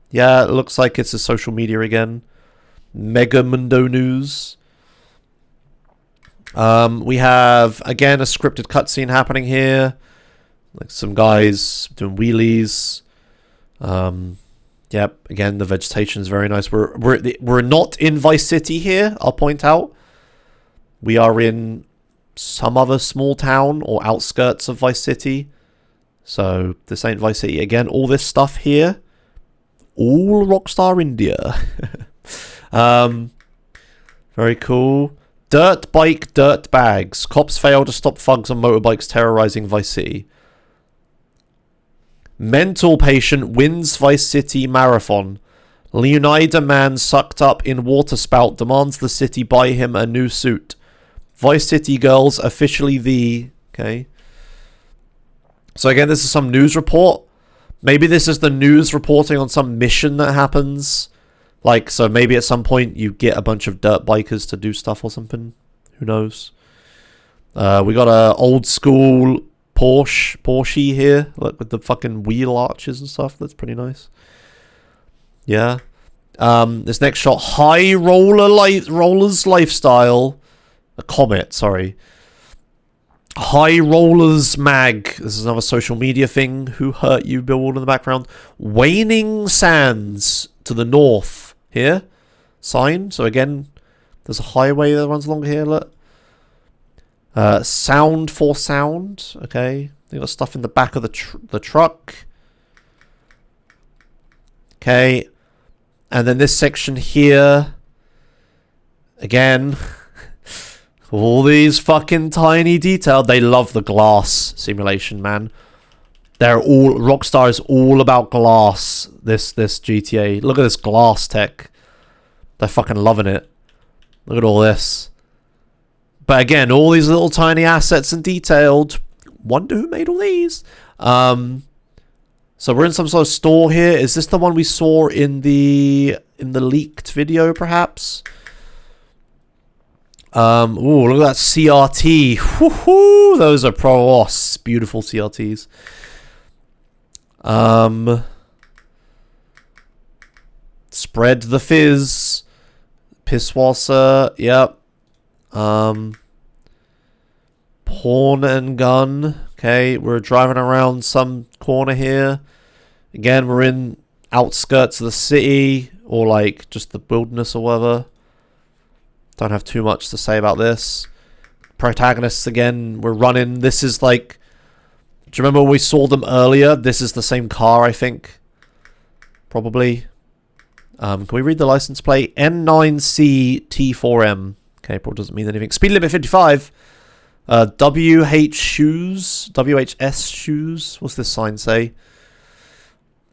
Yeah, it looks like it's a social media again. Mega Mundo News. We have, again, a scripted cutscene happening here. Like some guys doing wheelies. Yep, again, the vegetation is very nice. We're not in Vice City here, I'll point out. We are in some other small town or outskirts of Vice City. So this ain't Vice City. Again, all this stuff here, all Rockstar India. Very cool. Dirt bike, dirt bags. Cops fail to stop thugs on motorbikes terrorizing Vice City. Mental patient wins Vice City marathon. Leonida man sucked up in water spout demands the city buy him a new suit. Vice City girls officially the... Okay. So again, this is some news report. Maybe this is the news reporting on some mission that happens. Like, so maybe at some point you get a bunch of dirt bikers to do stuff or something. Who knows? We got a old school Porsche here. Look, with the fucking wheel arches and stuff. That's pretty nice. Yeah. This next shot, high rollers lifestyle. A Comet, sorry. High Rollers Mag. This is another social media thing. Who hurt you? Billboard in the background. Waning Sands to the north. Here. Sign. So again, there's a highway that runs along here. Look. Sound for sound. Okay. They got stuff in the back of the truck. Okay. And then this section here. Again. All these fucking tiny details. They love the glass simulation, man. They're all... Rockstar is all about glass. This GTA. Look at this glass tech. They're fucking loving it. Look at all this. But again, all these little tiny assets and detailed. Wonder who made all these. So we're in some sort of store here. Is this the one we saw in the leaked video, perhaps? Ooh, look at that CRT. Woohoo! Those are beautiful CRTs. Spread the fizz. Pisswasser. Yep. Pawn and gun. Okay, we're driving around some corner here. Again, we're in outskirts of the city, or like just the wilderness or whatever. Don't have too much to say about this. protagonists again. We're running. This is like... Do you remember when we saw them earlier? This is the same car, I think. Probably. Can we read the license plate? N9C-T4M. Okay, probably doesn't mean anything. Speed limit 55. WH shoes. WHS shoes. What's this sign say?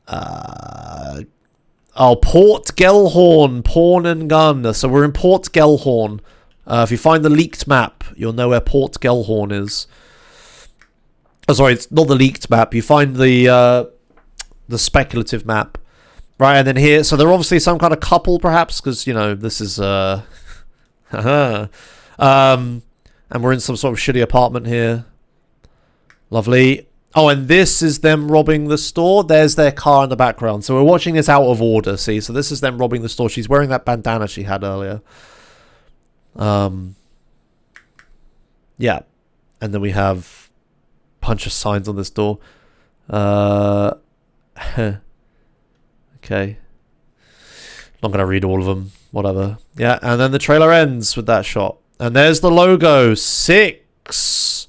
Port Gellhorn. Pawn and gun. So we're in Port Gellhorn. If you find the leaked map, you'll know where Port Gellhorn is. Oh, sorry, it's not the leaked map. You find the speculative map. Right, and then here... So they're obviously some kind of couple, perhaps, because, you know, this is... and we're in some sort of shitty apartment here. Lovely. Oh, and this is them robbing the store. There's their car in the background. So we're watching this out of order, see? So this is them robbing the store. She's wearing that bandana she had earlier. Yeah. And then we have a bunch of signs on this door. Okay. Not going to read all of them. Whatever. Yeah, and then the trailer ends with that shot. And there's the logo. 6.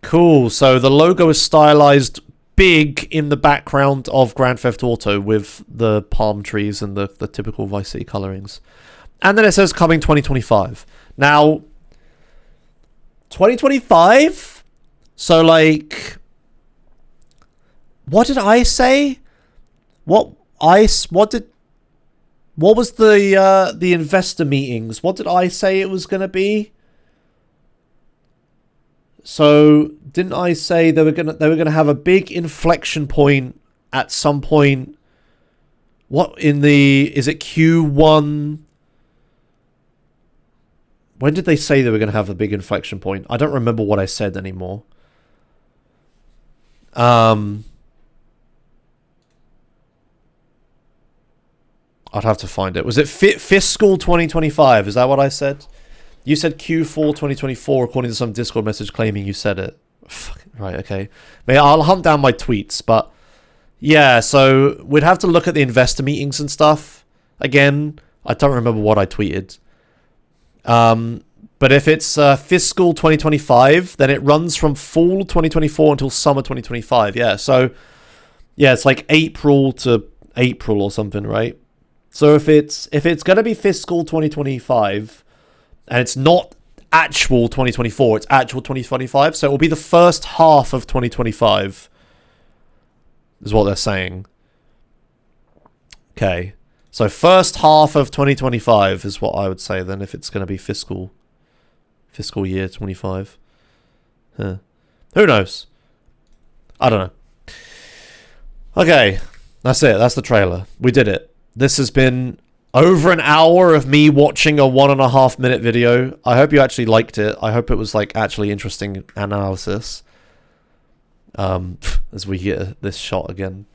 Cool. So the logo is stylized big in the background of Grand Theft Auto with the palm trees and the typical Vice City colorings. And then it says coming 2025. Now, 2025? So, like, what did I say? What was the investor meetings? What did I say it was going to be? So, didn't I say they were going to have a big inflection point at some point? What is it Q1? When did they say they were going to have a big inflection point? I don't remember what I said anymore. I'd have to find it. Was it fiscal 2025? Is that what I said? You said Q4 2024 according to some Discord message claiming you said it. Right, okay. I'll hunt down my tweets, but yeah, so we'd have to look at the investor meetings and stuff. Again, I don't remember what I tweeted. But if it's fiscal 2025, then it runs from fall 2024 until summer 2025. Yeah, so yeah, it's like April to April or something, right? So if it's going to be fiscal 2025 and it's not actual 2024, it's actual 2025, so it will be the first half of 2025 is what they're saying. Okay. So first half of 2025 is what I would say then if it's going to be fiscal year 25. Huh. Who knows? I don't know. Okay. That's it. That's the trailer. We did it. This has been over an hour of me watching a 1.5 minute video. I hope you actually liked it. I hope it was like actually interesting analysis. As we get this shot again.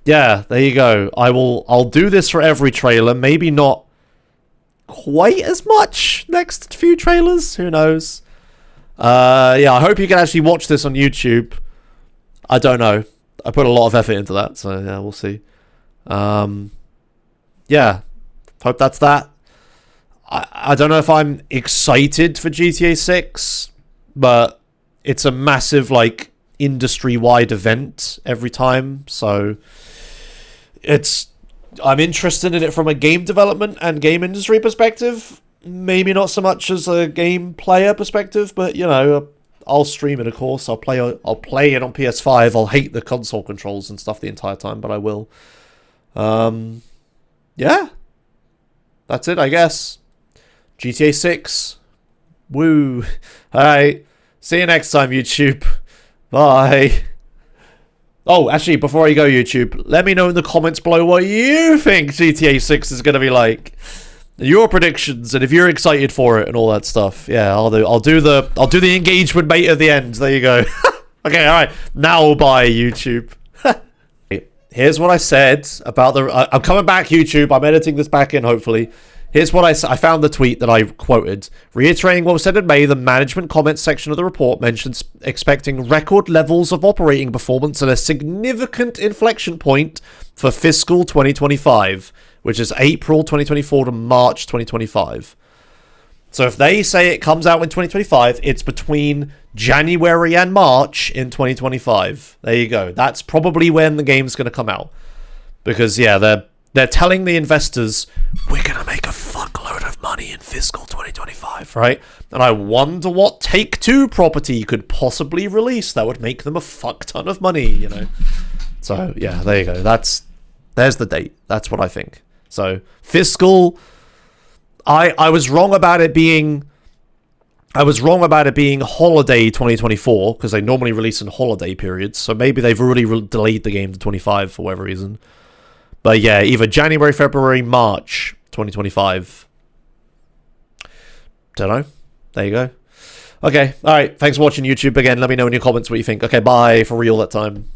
Yeah, there you go. I'll do this for every trailer. Maybe not quite as much next few trailers. Who knows? Yeah, I hope you can actually watch this on YouTube. I don't know. I put a lot of effort into that, so yeah, we'll see. Yeah, hope that's that. I don't know if I'm excited for GTA 6, but it's a massive, like, industry-wide event every time, so I'm interested in it from a game development and game industry perspective. Maybe not so much as a game player perspective, but, you know, I'll stream it, of course. I'll play it on PS5. I'll hate the console controls and stuff the entire time, but I will. Yeah. That's it, I guess. GTA 6. Woo. Alright. See you next time, YouTube. Bye. Oh, actually, before I go, YouTube, let me know in the comments below what you think GTA 6 is going to be like. Your predictions, and if you're excited for it and all that stuff. Yeah, I'll do the engagement mate at the end. There you go. Okay, alright. Now bye, YouTube. Here's what I said about I'm coming back, YouTube. I'm editing this back in, hopefully. Here's what I found the tweet that I quoted. Reiterating what was said in May, the management comments section of the report mentions expecting record levels of operating performance and a significant inflection point for fiscal 2025, which is April 2024 to March 2025. So if they say it comes out in 2025, it's between January and March in 2025. There you go. That's probably when the game's going to come out. Because, yeah, they're telling the investors, we're going to make a fuckload of money in fiscal 2025, right? And I wonder what Take-Two property could possibly release that would make them a fuck ton of money, you know? So, yeah, there you go. There's the date. That's what I think. So, fiscal... I was wrong about it being holiday 2024 because they normally release in holiday periods. So maybe they've already delayed the game to 25 for whatever reason. But yeah, either January, February, March 2025. Don't know. There you go. Okay. All right. Thanks for watching YouTube again. Let me know in your comments what you think. Okay. Bye for real that time.